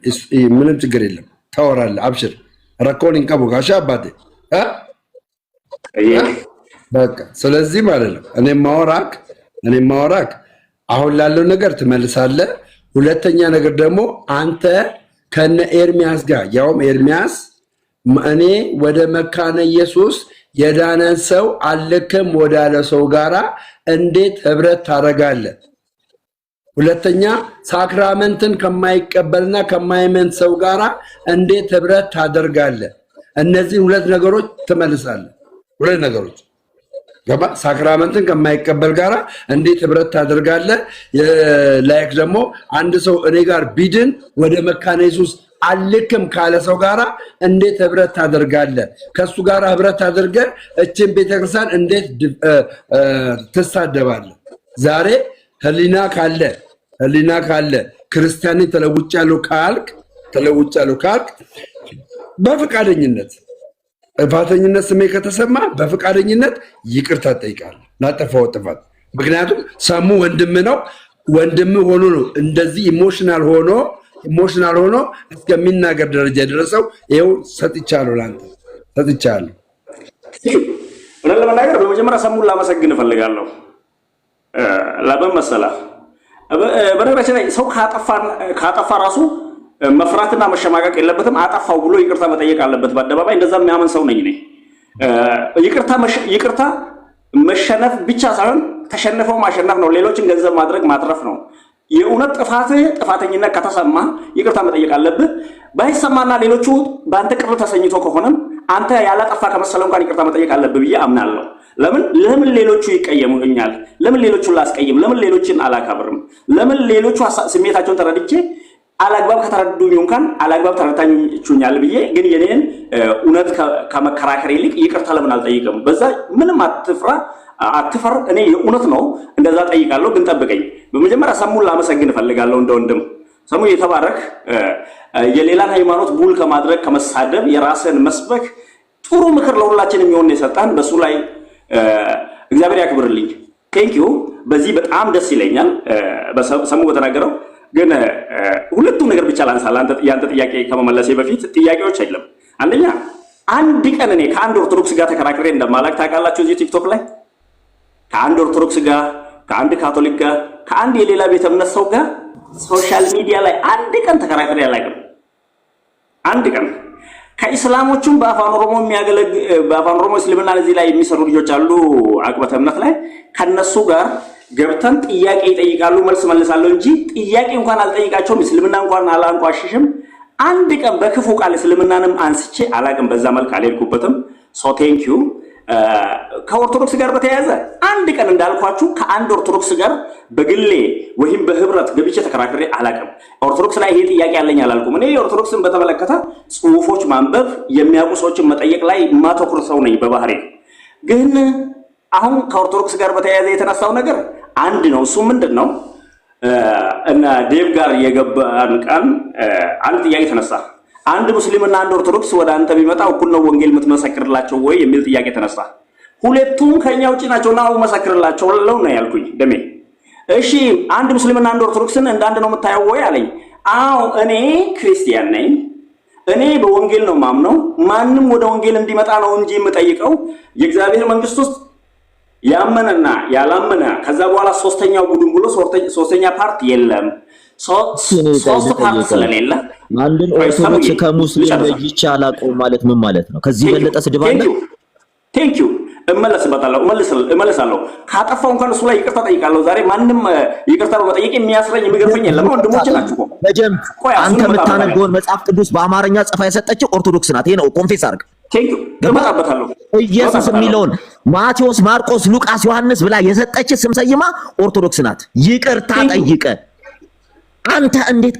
ምንም ችግር የለም። ታወራለህ። አብሽር። ረኮኒን ቀቡ ጋሻ አባቴ በቃ። ስለዚህ ማለት ነው እኔ ማወራክ አሁን ላለው ነገር ትመልሳለህ። ሁለተኛ ነገር ደግሞ አንተ ከነ ኤርሚያስ ጋር ያውም ኤርሚያስ እኔ ወደ መካነ ኢየሱስ የዳነን ሰው አልልክም ወዳለ ሰው ጋራ እንዴት ህብረት ታደርጋለህ? ሁለተኛ ሳክራመንትን ከማይቀበልና ከማይመን ሰው ጋራ እንዴት ህብረት ታደርጋለህ? እነዚህ 2 ነገሮች ትመልሳለህ። 2 ነገሮች ገባ? ሳክራመንትን ከማይቀበል ጋራ እንዴት ህብረት ታደርጋለህ? ላይክ ደግሞ አንድ ሰው እኔ ጋር ቢድን ወደ መካነ ኢየሱስ አልክም ካለ ሰው ጋራ እንዴት ህብረት ታደርጋለህ? ከሱ ጋራ ህብረት አድርገህ እችን ቤተክርስቲያን እንዴት ትሳደባለህ? ዛሬ ህሊና ካለ ክርስቲያን ተለውጫለሁ ካልክ በፈቃደኝነት ጥፋተኝነት ስሜ ከተሰማ በፈቃደኝነት ይቅርታ ጠይቃለህ ላጠፋው ጥፋት። ምክንያቱም ሰሙ ወንድም ነው። ወንድም ሆኖ ነው እንደዚህ ኢሞሽናል ሆኖ እስከሚናገር ደረጃ የደረሰው። ይኸው ሰጥቻለሁ፣ ለአንተ ሰጥቻለሁ። እውነት ለመናገር በመጀመሪያ ሰሙን ላመሰግን እፈልጋለሁ። ለምን መሰለህ? በነገራችን ላይ ሰው ካጠፋ ራሱ መፍራትና መሸማቀቅ የለበትም። አጠፋው ብሎ ይቅርታ መጠየቅ አለበት በአደባባይ። እንደዛ የሚያምን ሰው ነኝ እኔ። ይቅርታ መሸነፍ ብቻ ሳይሆን ተሸንፈው ማሸነፍ ነው። ሌሎችን ገንዘብ ማድረግ ማትረፍ ነው። የእውነት ጥፋተኝነት ከተሰማ ይቅርታ መጠየቅ አለብህ። ባይሰማና ሌሎቹ በአንተ ቅር ተሰኝቶ ከሆነም አንተ ያላጠፋ ከመሰለ እንኳን ይቅርታ መጠየቅ አለብህ ብዬ አምናለሁ። ለምን ሌሎቹ ይቀየሙኛል? ለምን ሌሎቹን ላስቀይም? ለምን ሌሎችን አላከብርም? ለምን ሌሎቹ ስሜታቸውን ተረድቼ አላግባብ ከተረዱኝ እንኳን አላግባብ ተረድታችሁኛል ብዬ ግን የኔን እውነት ከመከራከር ይልቅ ይቅርታ ለምን አልጠይቅም? በዛ ምንም አትፈር። እኔ የእውነት ነው እንደዛ ጠይቃለሁ። ግን ጠብቀኝ። በመጀመሪያ ሰሙን ላመሰግን እፈልጋለሁ። እንደ ወንድም ሰሙ የተባረክ። የሌላን ሃይማኖት ቡል ከማድረግ ከመሳደብ የራስን መስበክ ጥሩ ምክር ለሁላችን የሚሆን የሰጣን በሱ ላይ እግዚአብሔር ያክብርልኝ። ቴንኪዩ። በዚህ በጣም ደስ ይለኛል ሰሙ በተናገረው። ግን ሁለቱም ነገር ብቻ ላንሳ። ያንተ ጥያቄ ከመመለሴ በፊት ጥያቄዎች አይደለም። አንደኛ አንድ ቀን እኔ ከአንድ ኦርቶዶክስ ጋር ተከራክሬ እንደማላክ ታውቃላችሁ። እዚህ ቲክቶክ ላይ ከአንድ ኦርቶዶክስ ጋር፣ ከአንድ ካቶሊክ ጋር፣ ከአንድ የሌላ ቤተ እምነት ሰው ጋር ሶሻል ሚዲያ ላይ አንድ ቀን ተከራክሬ አላውቅም። አንድ ቀን ከኢስላሞቹም በአፋን ኦሮሞ እስልምና እዚህ ላይ የሚሰሩ ልጆች አሉ አቅበተ እምነት ላይ ከነሱ ጋር ገብተን ጥያቄ ይጠይቃሉ፣ መልስ መልሳለሁ እንጂ ጥያቄ እንኳን አልጠይቃቸውም። እስልምና እንኳን አላንቋሽሽም። አንድ ቀን በክፉ ቃል እስልምናንም አንስቼ አላቅም። በዛ መልክ አልሄድኩበትም። ሶ ቴንክ ዩ። ከኦርቶዶክስ ጋር በተያያዘ አንድ ቀን እንዳልኳችሁ ከአንድ ኦርቶዶክስ ጋር በግሌ ወይም በህብረት ገብቼ ተከራክሬ አላቅም። ኦርቶዶክስ ላይ ይሄ ጥያቄ አለኝ አላልኩም። እኔ ኦርቶዶክስን በተመለከተ ጽሁፎች ማንበብ፣ የሚያውቁ ሰዎችን መጠየቅ ላይ ማተኩር ሰው ነኝ በባህሬ። ግን አሁን ከኦርቶዶክስ ጋር በተያያዘ የተነሳው ነገር አንድ ነው። እሱ ምንድን ነው? እና ዴቭ ጋር የገባን ቀን አንድ ጥያቄ ተነሳ። አንድ ሙስሊምና አንድ ኦርቶዶክስ ወደ አንተ ቢመጣ እኩል ነው ወንጌል የምትመሰክርላቸው ወይ የሚል ጥያቄ ተነሳ። ሁለቱም ከኛ ውጪ ናቸውና መሰክርላቸው ነው ያልኩኝ። ደሜ እሺ፣ አንድ ሙስሊምና አንድ ኦርቶዶክስን እንደ አንድ ነው የምታየው ወይ አለኝ። አዎ እኔ ክርስቲያን ነኝ። እኔ በወንጌል ነው ማምነው። ማንም ወደ ወንጌል እንዲመጣ ነው እንጂ የምጠይቀው የእግዚአብሔር መንግስት ውስጥ ያመነና ያላመነ ከዛ በኋላ ሶስተኛው ቡድን ብሎ ሶስተኛ ፓርት የለም። ሶስት ፓርት ስለሌለ አንድን ኦርቶዶክስ ከሙስሊም ለይቼ አላውቀውም ማለት ምን ማለት ነው? ከዚህ በለጠ ስድብ አለ? ቴንክ ዩ። እመለሳለሁ። ካጠፋው እንኳን እሱ ላይ ይቅርታ ጠይቃለሁ። ዛሬ ማንም ይቅርታ በመጠየቅ የሚያስረኝ የሚገርፈኝ የለም። ወንድሞቼ ናችሁ። አንተ የምታነበውን መጽሐፍ ቅዱስ በአማርኛ ጽፋ የሰጠችው ኦርቶዶክስ ናት። ይሄ ነው ኮንፌስ አድርግ። ቴንክ ዩ። እመጣበታለሁ። ኢየሱስ የሚለውን ማቴዎስ፣ ማርቆስ፣ ሉቃስ፣ ዮሐንስ ብላ የሰጠች ስም ሰይማ ኦርቶዶክስ ናት። ይቅርታ ጠይቀ። አንተ እንዴት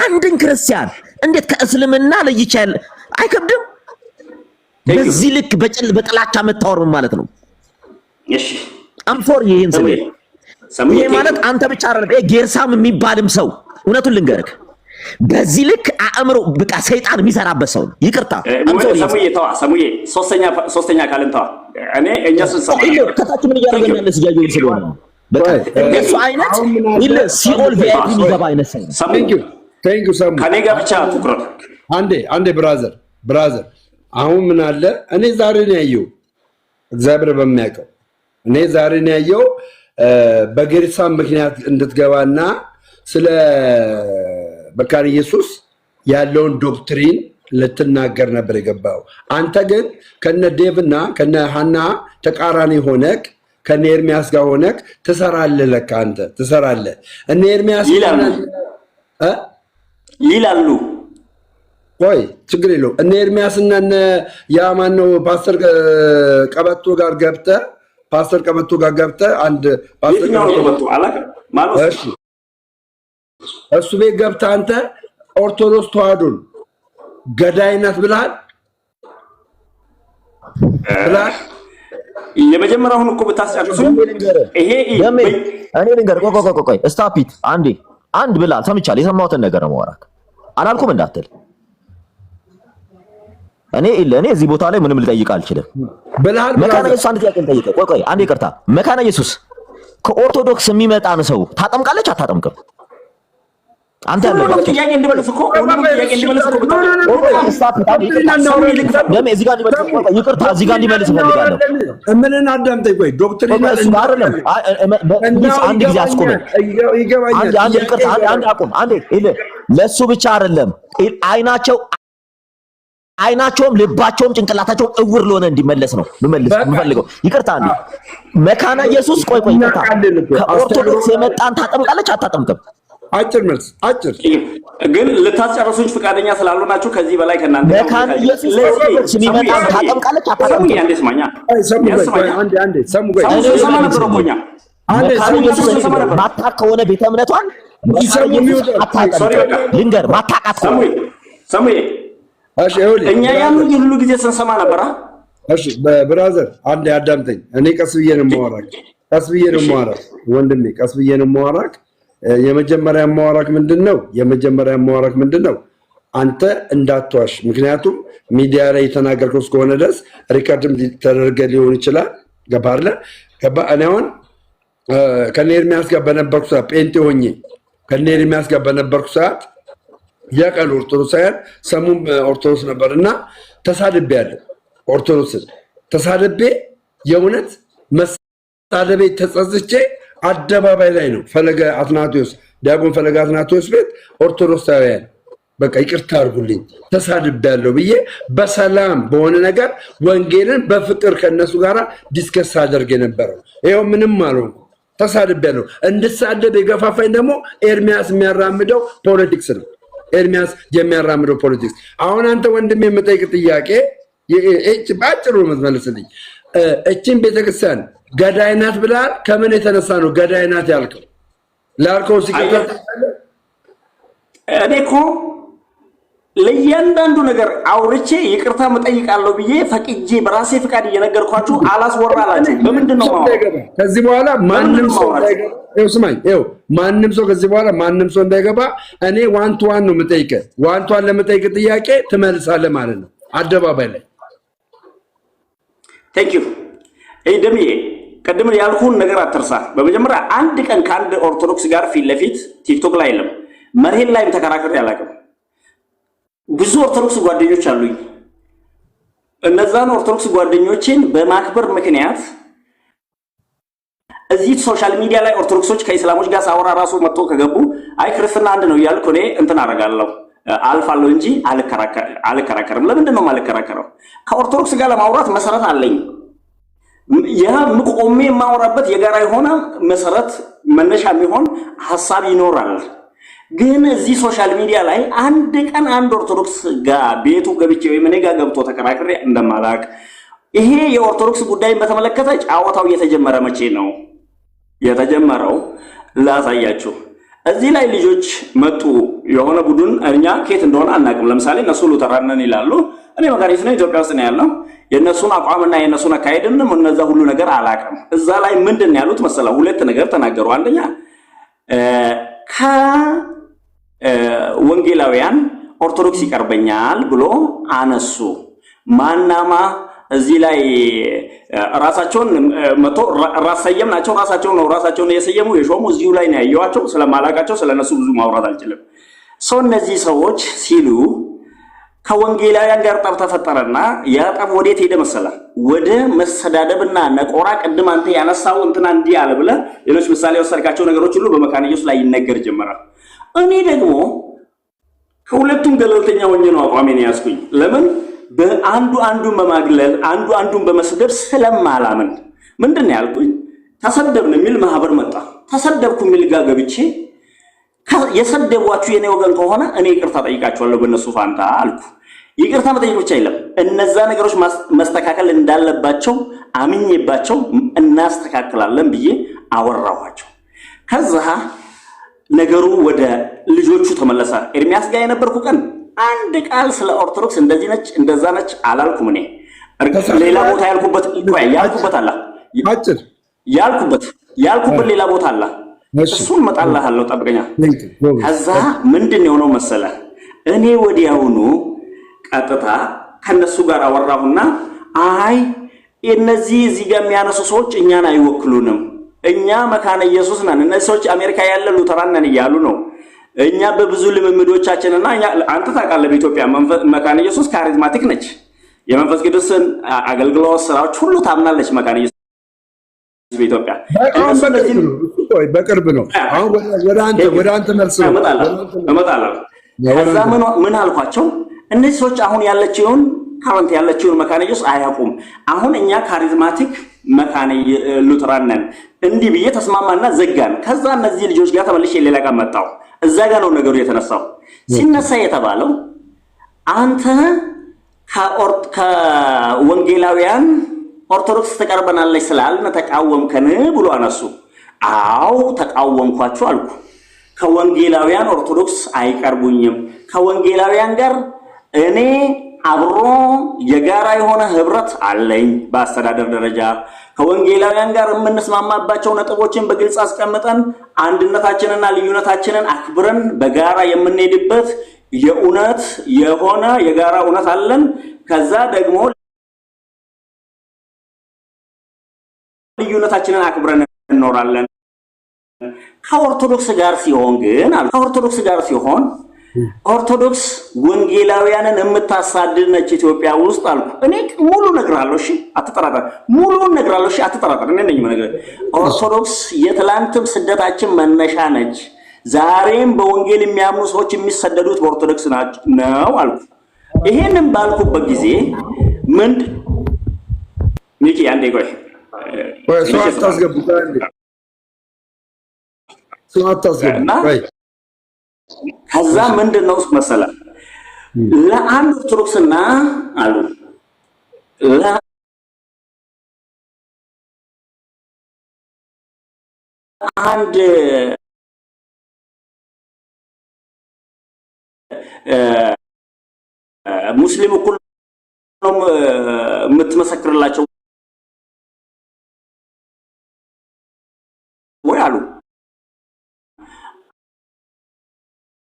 አንድን ክርስቲያን እንዴት ከእስልምና ለይቻል? አይከብድም? በዚህ ልክ በጥላቻ መታወር ማለት ነው። እሺ አምፎር ይሄን ሰው ይሄ ማለት አንተ ብቻ አይደለም። ጌርሳም የሚባልም ሰው እውነቱን ልንገርህ በዚህ ልክ አእምሮ በቃ ሰይጣን የሚሰራበት ሰው ነው። ይቅርታ ሰሙዬ ሶስተኛ ካልን ተዋ። እኛ ከታች ምን እያደረገን ያለ ሲያየው ስለሆነ በቃ እሱ አይነት ሲኦል ቪአይፒ የሚገባ አይነት ሰው ነው። ቴንክ ዩ ሰሙ። ከኔ ጋር ብቻ ትኩረት አንዴ ብራዘር አሁን ምን አለ እኔ ዛሬ ነው ያየው፣ እግዚአብሔር በሚያውቀው እኔ ዛሬ ነው ያየው በጌርሳም ምክንያት እንድትገባና ስለ በካሪ ኢየሱስ ያለውን ዶክትሪን ልትናገር ነበር የገባው። አንተ ግን ከነ ዴቭና ከነ ሐና ተቃራኒ ሆነክ ከነ ኤርሚያስ ጋር ሆነክ ትሰራለህ። ለካ አንተ ትሰራለህ። እነ ኤርሚያስ ይላሉ ቆይ ችግር የለውም። እነ ኤርሚያስና እነ ያ ማነው ፓስተር ቀበቶ ጋር ገብተህ አንድ ፓስተር ቀበቶ ማለት እሱ ቤት ገብተህ አንተ ኦርቶዶክስ ተዋህዶን ገዳይ ናት ብለሃል። የመጀመሪያውን እኮ ብታስጨርሱ ይሄ እኔ ልንገርህ። ቆይ ስታፒት አንድ ብላል ሰምቻለሁ። የሰማሁትን ነገር ነው የማወራህ። አላልኩም እንዳትል። እኔ እዚህ ቦታ ላይ ምንም ልጠይቅ አልችልም። መካነ ኢየሱስ አንድ ጥያቄ ልጠይቅህ። ቆይ አንዴ ይቅርታ። መካነ ኢየሱስ ከኦርቶዶክስ የሚመጣን ሰው ታጠምቃለች አታጠምቅም? አንተ ያለው ጥያቄ እንድመልስ እኮ ይቅርታ፣ እዚህ ጋር እንዲመልስ እፈልጋለሁ። ምንን አዳምጠኝ። ቆይ ዶክትሪን አይደለም አንድ ጊዜ አስቆመኝ። አንድ ይቅርታ፣ አንድ አቁም። አንዴ ለሱ ብቻ አይደለም አይናቸውም ልባቸውም ጭንቅላታቸውም እውር ለሆነ እንዲመለስ ነው የምፈልገው። ይቅርታ አንዴ መካነ ኢየሱስ ቆይ ይቅርታ፣ ከኦርቶዶክስ የመጣን ታጠምቃለች አታጠምቅም? አጭር መልስ አጭር ግን ልታስጨርሱኝ ፈቃደኛ ስላልሆናችሁ ከዚህ በላይ ከእናንተ መካነ ኢየሱስ ለኦርቶዶክስ የሚመጣን ታጠምቃለች አታጠምቅም? አንዴ ስማኛ ማታቅ ከሆነ ቤተ እምነቷን ልንገር ማታቃት እኛ ያን ሁሉ ጊዜ ስንሰማ ነበራ። እሺ ብራዘር አንዴ አዳምጠኝ። እኔ ቀስ ብዬ ነው የማወራህ ወንድሜ፣ ቀስ ብዬ ነው የማወራህ። የመጀመሪያ ማወራክ ምንድነው? አንተ እንዳትዋሽ። ምክንያቱም ሚዲያ ላይ የተናገርከው እስከሆነ ድረስ ሪከርድም ተደርገ ሊሆን ይችላል። ገባህ አይደል? እኔ አሁን ከነ ኤርሚያስ ጋር በነበርኩ ሰዓት ጴንጤ ሆኜ ከነ ኤርሚያስ ጋር በነበርኩ ሰዓት ያቀሉ ኦርቶዶክሳውያን ሰሙም ኦርቶዶክስ ነበርና ተሳድቤያለሁ። ኦርቶዶክስን ተሳድቤ የእውነት በመሳደቤ ተጸጽቼ አደባባይ ላይ ነው ፈለገ አትናቴዎስ ዲያቆን ፈለገ አትናቴዎስ ቤት ኦርቶዶክሳውያን በቃ ይቅርታ አድርጉልኝ ተሳድቤያለሁ ብዬ በሰላም በሆነ ነገር ወንጌልን በፍቅር ከነሱ ጋር ዲስከስ አደርግ የነበረው ይኸው ምንም አልሆንኩም። ተሳድቤያለሁ። እንድሳደብ የገፋፋኝ ደግሞ ኤርሚያስ የሚያራምደው ፖለቲክስ ነው። ኤርሚያስ የሚያራምደው ፖለቲክስ። አሁን አንተ ወንድም የምጠይቅ ጥያቄ በአጭሩ የምትመልስልኝ እችን ቤተክርስቲያን ገዳይ ናት ብለሃል። ከምን የተነሳ ነው ገዳይ ናት ያልከው? ላልከው ሲቀጥል እኔ እኮ ለእያንዳንዱ ነገር አውርቼ ይቅርታ መጠይቃለሁ ብዬ ፈቅጄ በራሴ ፍቃድ እየነገርኳችሁ አላስወራላችሁ። በምንድን ነው ከዚህ በኋላ ማንም ሰው እንዳይገባ? ይኸው ስማኝ፣ ይኸው ማንም ሰው ከዚህ በኋላ ማንም ሰው እንዳይገባ እኔ ዋን ቱ ዋን ነው የምጠይቅህ። ዋን ቱ ዋን ለምጠይቅ ጥያቄ ትመልሳለህ ማለት ነው አደባባይ ላይ። ቴንክ ዩ ደምዬ፣ ቅድም ያልኩህን ነገር አትርሳ። በመጀመሪያ አንድ ቀን ከአንድ ኦርቶዶክስ ጋር ፊት ለፊት ቲክቶክ ላይ የለም መርሄን ላይም ተከራክሬ አላውቅም። ብዙ ኦርቶዶክስ ጓደኞች አሉኝ። እነዛን ኦርቶዶክስ ጓደኞችን በማክበር ምክንያት እዚህ ሶሻል ሚዲያ ላይ ኦርቶዶክሶች ከእስላሞች ጋር ሳወራ ራሱ መጥቶ ከገቡ አይ ክርስትና አንድ ነው እያልኩ እኔ እንትን አደርጋለሁ አልፋለሁ እንጂ አልከራከርም። ለምንድን ነው የማልከራከረው? ከኦርቶዶክስ ጋር ለማውራት መሰረት አለኝ። ያ ቆሜ የማወራበት የጋራ የሆነ መሰረት መነሻ የሚሆን ሀሳብ ይኖራል። ግን እዚህ ሶሻል ሚዲያ ላይ አንድ ቀን አንድ ኦርቶዶክስ ጋር ቤቱ ገብቼ ወይ እኔ ጋር ገብቶ ተከራክሬ እንደማላቅ ይሄ የኦርቶዶክስ ጉዳይን በተመለከተ ጫወታው እየተጀመረ መቼ ነው የተጀመረው? ላሳያችሁ። እዚህ ላይ ልጆች መጡ። የሆነ ቡድን እኛ ከየት እንደሆነ አናውቅም። ለምሳሌ እነሱ ሉተራንን ይላሉ፣ እኔ መካኒስ ነኝ፣ ኢትዮጵያ ውስጥ ነው ያለው። የእነሱን አቋምና የእነሱን አካሄድንም እነዛ ሁሉ ነገር አላውቅም። እዛ ላይ ምንድን ነው ያሉት መሰላ? ሁለት ነገር ተናገሩ። አንደኛ ወንጌላውያን ኦርቶዶክስ ይቀርበኛል ብሎ አነሱ። ማናማ እዚህ ላይ ራሳቸውን መቶ ራሰየም ናቸው። ራሳቸውን የሰየሙ የሾሙ እዚሁ ላይ ነው ያየዋቸው። ስለማላቃቸው ስለነሱ ብዙ ማውራት አልችልም። ሰው እነዚህ ሰዎች ሲሉ ከወንጌላውያን ጋር ጠብ ተፈጠረና ያ ጠብ ወዴት ሄደ መሰላ? ወደ መሰዳደብና ነቆራ። ቅድም አንተ ያነሳው እንትና እንዲህ አለ ብለህ ሌሎች ምሳሌ ወሰድካቸው ነገሮች ሁሉ በመካነ ኢየሱስ ላይ ይነገር ጀመራል። እኔ ደግሞ ከሁለቱም ገለልተኛ ሆኜ ነው አቋሜን ያዝኩኝ። ለምን? በአንዱ አንዱን በማግለል አንዱን በመስደብ ስለማላምን ምንድን ነው ያልኩኝ? ተሰደብን የሚል ማህበር መጣ። ተሰደብኩ የሚል ጋር ገብቼ የሰደቧችሁ የኔ ወገን ከሆነ እኔ ይቅርታ ጠይቃችኋለሁ በእነሱ ፋንታ አልኩ። ይቅርታ መጠየቅ ብቻ የለም፣ እነዛ ነገሮች መስተካከል እንዳለባቸው አምኜባቸው እናስተካክላለን ብዬ አወራኋቸው። ከዛ ነገሩ ወደ ልጆቹ ተመለሰ። ኤርሚያስ ጋር የነበርኩ ቀን አንድ ቃል ስለ ኦርቶዶክስ እንደዚህ ነች እንደዛ ነች አላልኩም። እኔ ሌላ ቦታ ያልኩበት አለ ያልኩበት ሌላ ቦታ አለ። እሱን እመጣልሃለሁ፣ ጠብቀኛ። ከዛ ምንድን ነው የሆነው መሰለ? እኔ ወዲያውኑ ቀጥታ ከነሱ ጋር አወራሁና አይ እነዚህ እዚህ ጋር የሚያነሱ ሰዎች እኛን አይወክሉንም፣ እኛ መካነ ኢየሱስ ነን፣ እነዚህ ሰዎች አሜሪካ ያለ ሉተራን ነን እያሉ ነው። እኛ በብዙ ልምምዶቻችንና አንተ ታውቃለህ፣ በኢትዮጵያ መካነ ኢየሱስ ካሪዝማቲክ ነች። የመንፈስ ቅዱስን አገልግሎት ስራዎች ሁሉ ታምናለች መካነ ኢየሱስ በኢትዮጵያ። በቅርብ ነው። አሁን ወደ አንተ መልስ ነው እመጣለሁ። ከዛ ምን አልኳቸው? እነዚህ ሰዎች አሁን ያለችውን መካነ ኢየሱስ አያውቁም። አሁን እኛ ካሪዝማቲክ መካነ ሉተራን ነን እንዲህ ብዬ ተስማማና ዘጋን። ከዛ እነዚህ ልጆች ጋር ተመልሼ ሌላ ቀን መጣሁ። እዛ ጋር ነው ነገሩ የተነሳው። ሲነሳ የተባለው አንተ ከወንጌላውያን ኦርቶዶክስ ተቀርበናለች ስላልን ተቃወምከን ብሎ አነሱ። አዎ ተቃወምኳችሁ አልኩ። ከወንጌላውያን ኦርቶዶክስ አይቀርቡኝም። ከወንጌላውያን ጋር እኔ አብሮ የጋራ የሆነ ህብረት አለኝ። በአስተዳደር ደረጃ ከወንጌላውያን ጋር የምንስማማባቸው ነጥቦችን በግልጽ አስቀምጠን አንድነታችንና ልዩነታችንን አክብረን በጋራ የምንሄድበት የእውነት የሆነ የጋራ እውነት አለን። ከዛ ደግሞ ልዩነታችንን አክብረን እንኖራለን። ከኦርቶዶክስ ጋር ሲሆን ኦርቶዶክስ ወንጌላውያንን የምታሳድድ ነች ኢትዮጵያ ውስጥ አልኩ። እኔ ሙሉ እነግርሃለሁ፣ እሺ አትጠራጠር። ሙሉ እነግርሃለሁ፣ እሺ አትጠራጠር። እኔ ነኝ የምነግርህ። ኦርቶዶክስ የትላንትም ስደታችን መነሻ ነች። ዛሬም በወንጌል የሚያምኑ ሰዎች የሚሰደዱት በኦርቶዶክስ ነው አልኩ። ይሄንን ባልኩበት ጊዜ ሚኪ አንዴ ቆይ ሰው አታስገቡ። ከዛ ምንድን ነው መሰለህ ለአንድ ኦርቶዶክስና አሉ ለአንድ ሙስሊም እኩል ነው የምትመሰክርላቸው ወይ አሉ።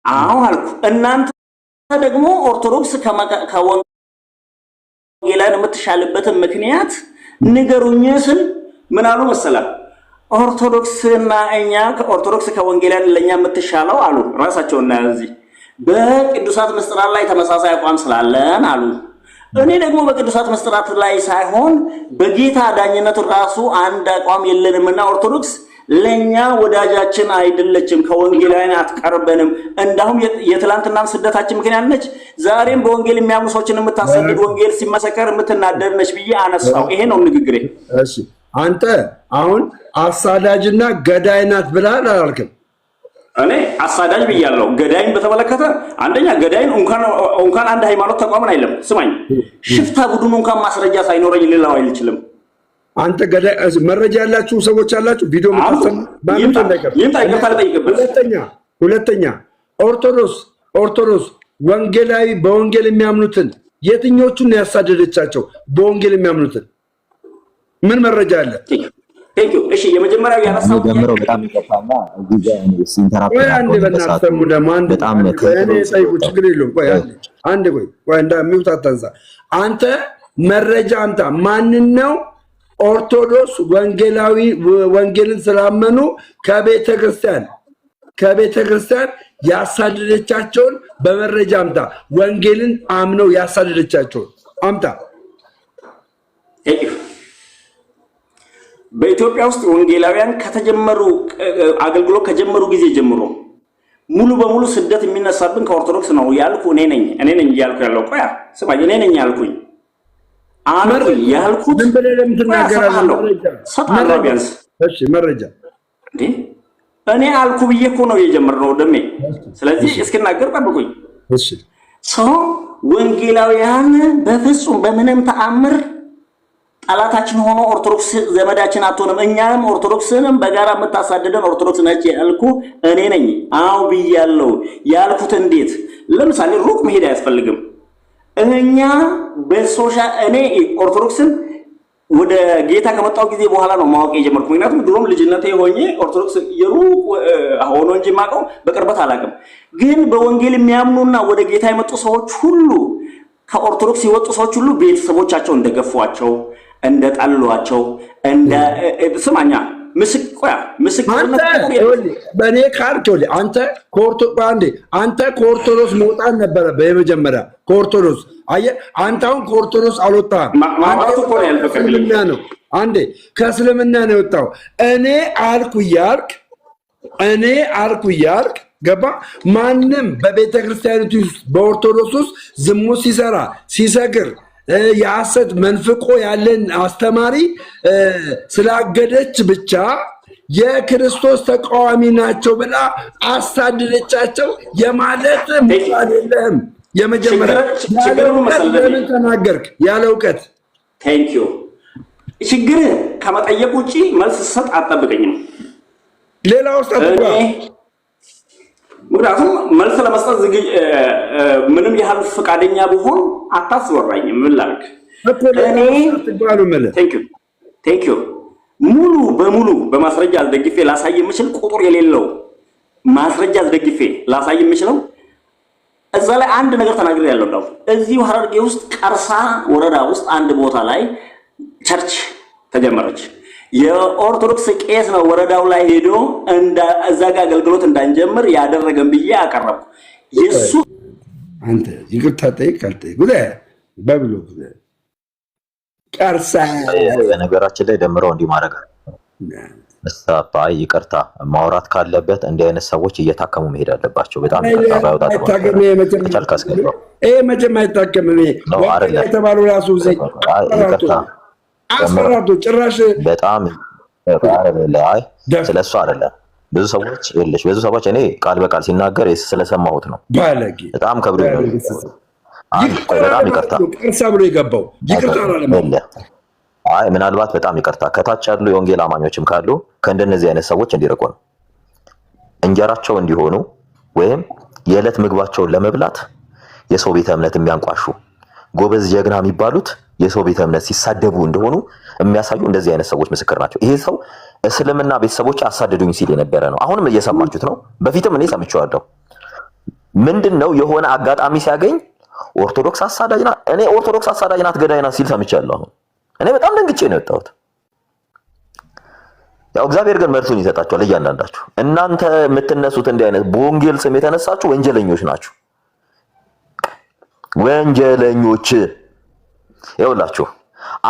አዎ አልኩ። እናንተ ደግሞ ኦርቶዶክስ ከወንጌላውያን የምትሻልበትን ምክንያት ንገሩኝ ስል ምን አሉ መሰለህ? ኦርቶዶክስና እኛ ከኦርቶዶክስ ከወንጌላውያን ለኛ የምትሻለው አሉ ራሳቸው እና እዚህ በቅዱሳት ምስጢራት ላይ ተመሳሳይ አቋም ስላለን አሉ። እኔ ደግሞ በቅዱሳት ምስጢራት ላይ ሳይሆን በጌታ ዳኝነት ራሱ አንድ አቋም የለንምና ኦርቶዶክስ ለኛ ወዳጃችን አይደለችም፣ ከወንጌላውያን አትቀርበንም። እንዳውም የትላንትናም ስደታችን ምክንያት ነች። ዛሬም በወንጌል የሚያምኑ ሰዎችን የምታሰድድ ወንጌል ሲመሰከር የምትናደድ ነች ብዬ አነሳው። ይሄ ነው ንግግሬ። እሺ አንተ አሁን አሳዳጅና ገዳይ ናት ብለሃል አላልክም? እኔ አሳዳጅ ብያለሁ። ገዳይን በተመለከተ አንደኛ ገዳይን እንኳን አንድ ሃይማኖት ተቋምን አይደለም ስማኝ፣ ሽፍታ ቡድኑ እንኳን ማስረጃ ሳይኖረኝ ልላው አይችልም። አንተ ገዳይ መረጃ ያላችሁ ሰዎች አላችሁ። ቪዲዮ ሁለተኛ ኦርቶዶክስ ወንጌላዊ በወንጌል የሚያምኑትን የትኞቹን ያሳደደቻቸው? በወንጌል የሚያምኑትን ምን መረጃ አለ? እሺ የመጀመሪያው ያነሳው ጀምረው በጣም ይቀፋና እዚህ ወይ አንዴ በእናትህ ደግሞ አንድ እኔ ሳይቁ ችግር የለውም። ቆይ ቆይ እንደሚውጣ አታንሳ። አንተ መረጃ አምጣ። ማንን ነው ኦርቶዶክስ ወንጌላዊ ወንጌልን ስላመኑ ከቤተ ክርስቲያን ያሳደደቻቸውን በመረጃ አምጣ። ወንጌልን አምነው ያሳደደቻቸውን አምጣ። በኢትዮጵያ ውስጥ ወንጌላውያን ከተጀመሩ አገልግሎት ከጀመሩ ጊዜ ጀምሮ ሙሉ በሙሉ ስደት የሚነሳብን ከኦርቶዶክስ ነው ያልኩ እኔ ነኝ ያልኩ ያለው። ቆያ ስማኝ፣ እኔ ነኝ ያልኩኝ ያልኩት ምን ብለህ ለምትናገራለህ? ቢያንስ እሺ መረጃ እንዴ እኔ አልኩ ብዬ እኮ ነው የጀመርነው ደሜ። ስለዚህ እስክናገር ጠብቁኝ። እሺ ሰው ወንጌላውያን በፍጹም በምንም ተአምር ጠላታችን ሆኖ ኦርቶዶክስ ዘመዳችን አትሆንም። እኛም ኦርቶዶክስንም በጋራ የምታሳድደን ኦርቶዶክስ ነች ያልኩ እኔ ነኝ። አው ብያለሁ። ያልኩት እንዴት? ለምሳሌ ሩቅ መሄድ አያስፈልግም። እኛ በሶሻል እኔ ኦርቶዶክስን ወደ ጌታ ከመጣው ጊዜ በኋላ ነው ማወቅ የጀመርኩ። ምክንያቱም ድሮም ልጅነቴ ሆኜ ኦርቶዶክስ የሩቅ ሆኖ እንጂ ማቀው በቅርበት አላውቅም። ግን በወንጌል የሚያምኑና ወደ ጌታ የመጡ ሰዎች ሁሉ ከኦርቶዶክስ የወጡ ሰዎች ሁሉ ቤተሰቦቻቸው እንደገፏቸው እንደጣሏቸው ስማኛ ምስክርነት በእኔ ካልክ አንተ ከኦርቶዶክስ መውጣት ነበረ በመጀመሪያ ከኦርቶዶክስ አየህ። አንተ አሁን ከኦርቶዶክስ አልወጣህም። ነው አንዴ ከእስልምና ነው የወጣው። እኔ አልኩ እያልክ ገባ። ማንም በቤተ ክርስቲያኒቱ ውስጥ በኦርቶዶክስ ውስጥ ዝሙት ሲሰራ ሲሰግር የሐሰት መንፍቆ ያለን አስተማሪ ስላገደች ብቻ የክርስቶስ ተቃዋሚ ናቸው ብላ አሳደደቻቸው የማለት ምሳሌ የለህም። የመጀመሪያ ለምን ተናገርክ? ያለ እውቀት ቴንኪዩ። ችግር ከመጠየቅ ውጭ መልስ ሰጥ አጠብቀኝም። ሌላ ውስጥ ምክንያቱም መልስ ለመስጠት ምንም ያህል ፈቃደኛ ብሆን አታስወራኝ። ምን ላድርግ? ቴንኪዩ ሙሉ በሙሉ በማስረጃ አስደግፌ ላሳይ የምችል ቁጥር የሌለው ማስረጃ አስደግፌ ላሳይ የምችለው እዛ ላይ አንድ ነገር ተናግሬ ያለው ነው። እዚሁ ሐረርጌ ውስጥ ቀርሳ ወረዳ ውስጥ አንድ ቦታ ላይ ቸርች ተጀመረች። የኦርቶዶክስ ቄስ ነው ወረዳው ላይ ሄዶ እዛ ጋር አገልግሎት እንዳንጀምር ያደረገን ብዬ አቀረብኩ። የሱ አንተ ይቅርታ ጠይቅ አልጠይቅ ጉዳይ በብሎ ቀርሳ በነገራችን ላይ ደምረው እንዲህ ማድረግ መስታፋ ይቅርታ ማውራት ካለበት እንዲህ አይነት ሰዎች እየታከሙ መሄድ አለባቸው። በጣም ይቅርታ ባይወጣ መቼም አይታከምም። የተባሉ ራሱ አስፈራቱ ጭራሽ በጣም ላይ ስለሱ አይደለም። ብዙ ሰዎች እኔ ቃል በቃል ሲናገር ስለሰማሁት ነው። በጣም ከብዶ በጣም ይቅርታ ቀርሳ ብሎ የገባው ይቅርታ አላለም። አይ ምናልባት በጣም ይቅርታ ከታች ያሉ የወንጌል አማኞችም ካሉ ከእንደነዚህ አይነት ሰዎች እንዲርቁ ነው። እንጀራቸው እንዲሆኑ ወይም የዕለት ምግባቸውን ለመብላት የሰው ቤተ እምነት የሚያንቋሹ ጎበዝ ጀግና የሚባሉት የሰው ቤተ እምነት ሲሳደቡ እንደሆኑ የሚያሳዩ እንደዚህ አይነት ሰዎች ምስክር ናቸው። ይሄ ሰው እስልምና ቤተሰቦች አሳደዱኝ ሲል የነበረ ነው። አሁንም እየሰማችሁት ነው። በፊትም እኔ ሰምቼዋለሁ። ምንድነው የሆነ አጋጣሚ ሲያገኝ ኦርቶዶክስ አሳዳጅ ናት፣ እኔ ኦርቶዶክስ አሳዳጅ ናት ገዳይ ናት ሲል ሰምቻለሁ። አሁን እኔ በጣም ደንግጬ ነው የወጣሁት። ያው እግዚአብሔር ግን መልሱን ይሰጣችኋል እያንዳንዳችሁ። እናንተ የምትነሱት እንዲህ አይነት በወንጌል ስም የተነሳችሁ ወንጀለኞች ናችሁ። ወንጀለኞች ይኸውላችሁ፣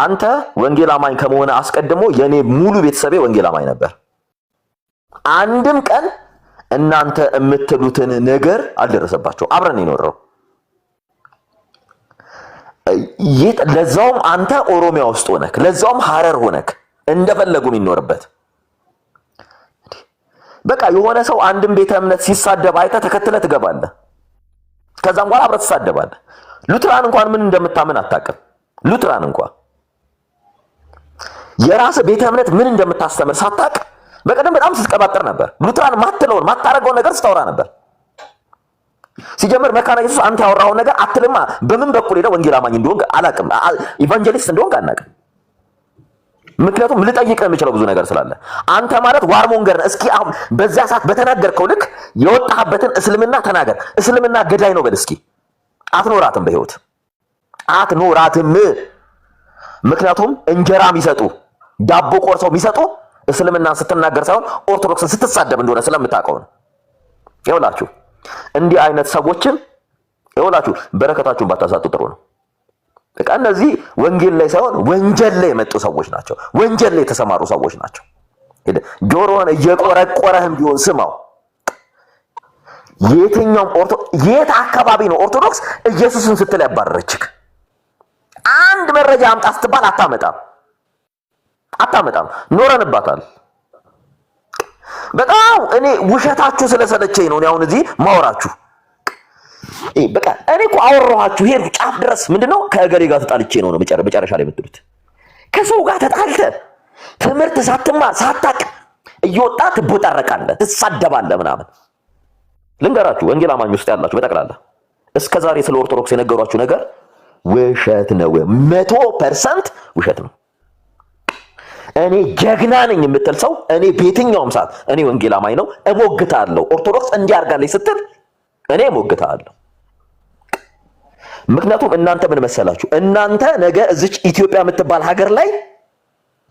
አንተ ወንጌል አማኝ ከመሆነ አስቀድሞ የኔ ሙሉ ቤተሰቤ ወንጌል አማኝ ነበር። አንድም ቀን እናንተ የምትሉትን ነገር አልደረሰባቸው። አብረን ይኖረው ለዛውም አንተ ኦሮሚያ ውስጥ ሆነክ ለዛውም ሐረር ሆነክ እንደፈለጉ የሚኖርበት በቃ የሆነ ሰው አንድም ቤተ እምነት ሲሳደብ አይተህ ተከትለህ ትገባለህ። ከዛም በኋላ አብረህ ትሳደባለህ። ሉትራን እንኳን ምን እንደምታምን አታውቅም። ሉትራን እንኳን የራስህ ቤተ እምነት ምን እንደምታስተምር ሳታውቅ በቀደም በጣም ስትቀባጥር ነበር። ሉትራን ማትለውን ማታረገውን ነገር ስታወራ ነበር። ሲጀምር መካነ ኢየሱስ አንተ ያወራውን ነገር አትልማ። በምን በኩል ሄደው ወንጌል አማኝ እንደሆንክ አላውቅም፣ ኢቫንጀሊስት እንደሆንክ አናውቅም። ምክንያቱም ልጠይቅህ የምችለው ብዙ ነገር ስላለ አንተ ማለት ዋርሞንገር ነህ። እስኪ አሁን በዛ ሰዓት በተናገርከው ልክ የወጣህበትን እስልምና ተናገር። እስልምና ገዳይ ነው በል እስኪ። አትኖራትም፣ በህይወት አትኖራትም። ምክንያቱም እንጀራ የሚሰጡ ዳቦ ቆርሰው የሚሰጡ እስልምናን ስትናገር ሳይሆን ኦርቶዶክስን ስትሳደብ እንደሆነ ስለምታውቀው ነው። ይኸውላችሁ እንዲህ አይነት ሰዎችን ይኸውላችሁ በረከታችሁን ባታሳጡ ጥሩ ነው። በቃ እነዚህ ወንጌል ላይ ሳይሆን ወንጀል ላይ የመጡ ሰዎች ናቸው። ወንጀል ላይ የተሰማሩ ሰዎች ናቸው። ጆሮህን እየቆረቆረህም ቢሆን ስማው። የትኛውም የት አካባቢ ነው ኦርቶዶክስ ኢየሱስን ስትል ያባረረችክ? አንድ መረጃ አምጣ ስትባል አታመጣም። ኖረንባታል። በጣም እኔ ውሸታችሁ ስለሰለቸኝ ነው አሁን እዚህ ማወራችሁ። በቃ እኔ እኮ አወራኋችሁ ሄድኩ ጫፍ ድረስ። ምንድነው ከእገሌ ጋር ተጣልቼ ነው መጨረሻ ላይ የምትሉት። ከሰው ጋር ተጣልተ ትምህርት ሳትማር ሳታቅ እየወጣ ትቦጣረቃለህ፣ ትሳደባለህ ምናምን። ልንገራችሁ ወንጌል አማኝ ውስጥ ያላችሁ በጠቅላላ እስከዛሬ ስለ ኦርቶዶክስ የነገሯችሁ ነገር ውሸት ነው። 100% ውሸት ነው። እኔ ጀግና ነኝ የምትል ሰው እኔ በየትኛውም ሰዓት እኔ ወንጌል አማኝ ነው እሞግታለሁ። ኦርቶዶክስ እንዲያርጋለች ስትል እኔ እሞግታለሁ። ምክንያቱም እናንተ ምን መሰላችሁ? እናንተ ነገ እዚች ኢትዮጵያ የምትባል ሀገር ላይ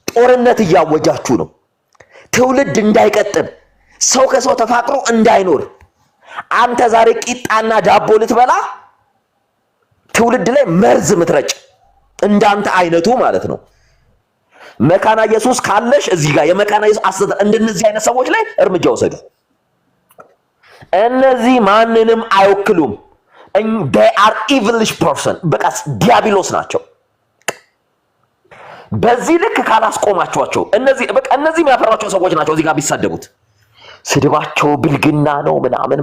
ጦርነት እያወጃችሁ ነው። ትውልድ እንዳይቀጥል፣ ሰው ከሰው ተፋቅሮ እንዳይኖር። አንተ ዛሬ ቂጣና ዳቦ ልትበላ ትውልድ ላይ መርዝ ምትረጭ እንዳንተ አይነቱ ማለት ነው። መካና ኢየሱስ ካለሽ እዚህ ጋር የመካና ኢየሱስ አስተዳደር እንደነዚህ አይነት ሰዎች ላይ እርምጃ ወሰዱ። እነዚህ ማንንም አይወክሉም። they are evilish person በቃ ዲያብሎስ ናቸው። በዚህ ልክ ካላስቆማቸዋቸው እነዚህ በቃ እነዚህ የሚያፈራቸው ሰዎች ናቸው። እዚህ ጋር ቢሳደቡት ስድባቸው ብልግና ነው ምናምን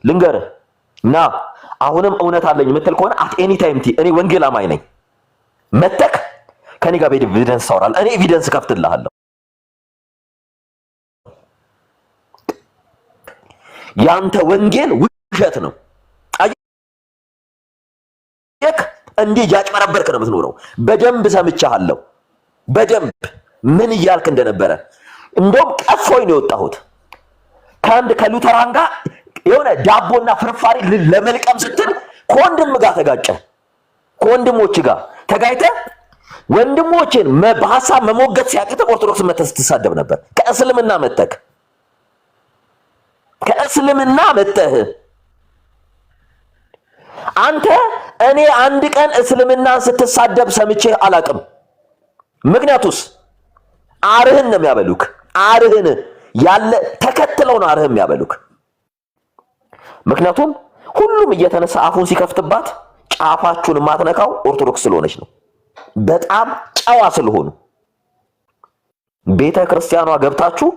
ልንገርህ እና አሁንም እውነት አለኝ የምትል ከሆነ at any time እኔ ወንጌል አማኝ ነኝ መተክ ከኔ ጋር ኤቪደንስ ታወራለህ። እኔ ኤቪደንስ ከፍትልሃለሁ። ያንተ ወንጌል ውሸት ነው። አየክ እንዲህ ያጭበረበርክ ነው የምትኖረው። በደንብ ሰምቻለሁ። በደንብ ምን እያልክ እንደነበረ እንደውም ቀፎኝ ነው የወጣሁት። ከሉተራን ጋር የሆነ ዳቦና ፍርፋሪ ለመልቀም ስትል ከወንድም ጋር ተጋጨ። ከወንድሞች ጋር ተጋይተ ወንድሞችን በሐሳብ መሞገት ሲያቅት ኦርቶዶክስ መተህ ስትሳደብ ነበር። ከእስልምና መተህ አንተ እኔ አንድ ቀን እስልምናን ስትሳደብ ሰምቼ አላቅም። ምክንያቱስ አርህን ነው የሚያበሉክ። አርህን ያለ ተከትለው ነው አርህን የሚያበሉክ። ምክንያቱም ሁሉም እየተነሳ አፉን ሲከፍትባት ጫፋችሁን ማትነካው ኦርቶዶክስ ስለሆነች ነው። በጣም ጨዋ ስለሆኑ ቤተ ክርስቲያኗ ገብታችሁ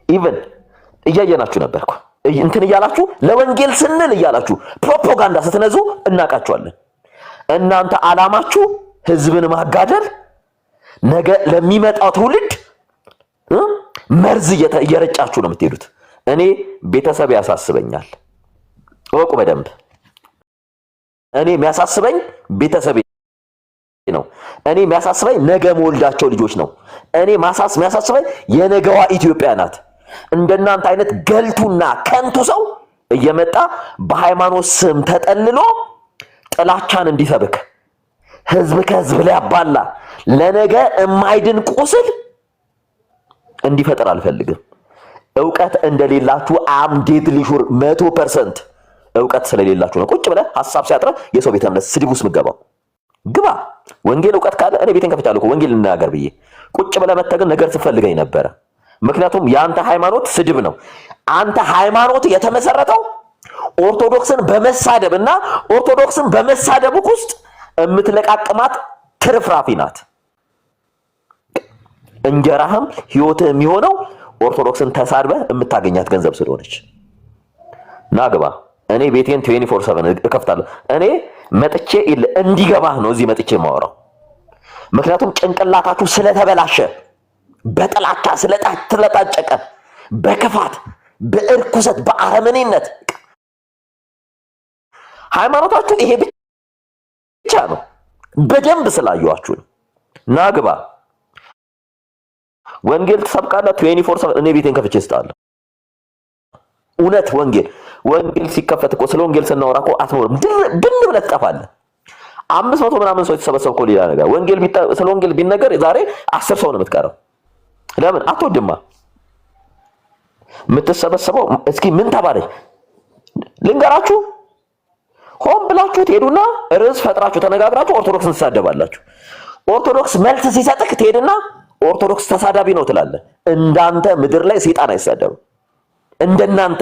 ኢቭን እያየናችሁ ነበርኩ እንትን እያላችሁ ለወንጌል ስንል እያላችሁ ፕሮፓጋንዳ ስትነዙ እናቃችኋለን። እናንተ ዓላማችሁ ህዝብን ማጋደል፣ ነገ ለሚመጣው ትውልድ መርዝ እየረጫችሁ ነው የምትሄዱት። እኔ ቤተሰብ ያሳስበኛል። ወቁ በደንብ እኔ የሚያሳስበኝ ቤተሰብ ነው። እኔ የሚያሳስበኝ ነገ መወልዳቸው ልጆች ነው። እኔ የሚያሳስበኝ የነገዋ ኢትዮጵያ ናት። እንደናንተ አይነት ገልቱና ከንቱ ሰው እየመጣ በሃይማኖት ስም ተጠልሎ ጥላቻን እንዲሰብክ ህዝብ ከህዝብ ላይ ያባላ ለነገ የማይድን ቁስል እንዲፈጠር አልፈልግም። ዕውቀት እንደሌላችሁ አም ዴድሊ ሹር 100% ዕውቀት ስለሌላችሁ ነው። ቁጭ ብለህ ሐሳብ ሲያጥረ የሰው ቤተ እምነት ስድብ ውስጥ ምገባው ግባ። ወንጌል ዕውቀት ካለ እኔ ቤቴን ከፍቻለሁ እኮ ወንጌል ልናገር ብዬ ቁጭ ብለህ መተግን ነገር ትፈልገኝ ነበር። ምክንያቱም ያንተ ሃይማኖት ስድብ ነው። አንተ ሃይማኖት የተመሰረተው ኦርቶዶክስን በመሳደብና ኦርቶዶክስን በመሳደብ ውስጥ የምትለቃቅማት ትርፍራፊ ናት። እንጀራህም ህይወትህ የሚሆነው ኦርቶዶክስን ተሳድበህ የምታገኛት ገንዘብ ስለሆነች ናግባ። እኔ ቤቴን 24/7 እከፍታለሁ። እኔ መጥቼ እንዲገባህ ነው እዚህ መጥቼ የማወራው። ምክንያቱም ጭንቅላታችሁ ስለተበላሸ በጥላቻ ስለታጨቀ በክፋት በእርኩሰት በአረመኔነት ሃይማኖታችሁ ይሄ ብቻ ነው። በደንብ ስላዩአችሁ ነው። ናግባ ወንጌል ትሰብካለህ 24/7 እኔ ቤቴን ከፍቼ እስጣለሁ። እውነት ወንጌል ሲከፈት እኮ ስለ ወንጌል ስናወራ እኮ አትኖርም። ብን ብለህ ትጠፋለህ። 500 ምናምን ሰው የተሰበሰበ እኮ ሌላ ነገር ስለ ወንጌል ቢነገር ዛሬ 10 ሰው ነው የምትቀረው። ለምን አትወድማ? የምትሰበሰበው እስኪ ምን ተባለች ልንገራችሁ። ሆን ብላችሁ ትሄዱና ርዕስ ፈጥራችሁ ተነጋግራችሁ ኦርቶዶክስን ትሳደባላችሁ። ኦርቶዶክስ መልስ ሲሰጥክ ትሄድና ኦርቶዶክስ ተሳዳቢ ነው ትላለህ። እንዳንተ ምድር ላይ ሰይጣን አይሳደብም። እንደናንተ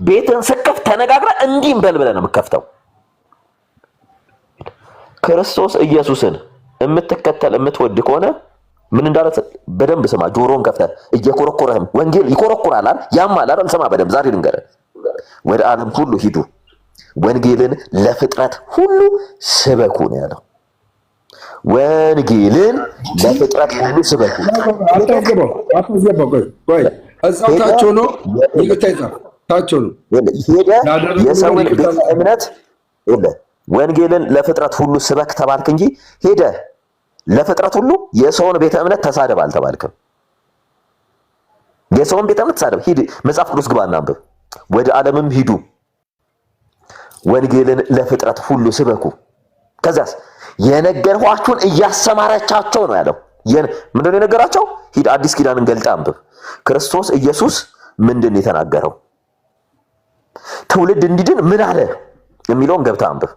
ቤትን ስከፍት ተነጋግራ እንዲህ እንበል ብለህ ነው የምትከፍተው። ክርስቶስ ኢየሱስን የምትከተል የምትወድ ከሆነ ምን እንዳለ በደንብ ስማ። ጆሮን ከፍተህ እየኮረኮረህም ወንጌል ይኮረኩራል አይደል? ያማል አይደል? ስማ በደንብ ዛሬ ልንገርህ። ወደ ዓለም ሁሉ ሂዱ ወንጌልን ለፍጥረት ሁሉ ስበኩ ነው ያለው። ወንጌልን ለፍጥረት ሁሉ ስበኩ። ቆይ እዛው ታች ሆኖ ታች ሆኖ የሰውን ቤተ እምነት ወንጌልን ለፍጥረት ሁሉ ስበክ ተባልክ እንጂ ሄደ ለፍጥረት ሁሉ የሰውን ቤተ እምነት ተሳደብ አልተባልክም። የሰውን ቤተ እምነት ተሳደብ ሂድ፣ መጽሐፍ ቅዱስ ግባና አንብብ። ወደ ዓለምም ሂዱ ወንጌልን ለፍጥረት ሁሉ ስበኩ። ከዛስ የነገርኋችሁን እያስተማራቻቸው ነው ያለው። ምንድነው የነገራቸው? ሂድ አዲስ ኪዳንን ገልጣ አንብብ። ክርስቶስ ኢየሱስ ምንድን የተናገረው? ትውልድ እንዲድን ምን አለ የሚለውን ገብታ አንብብ።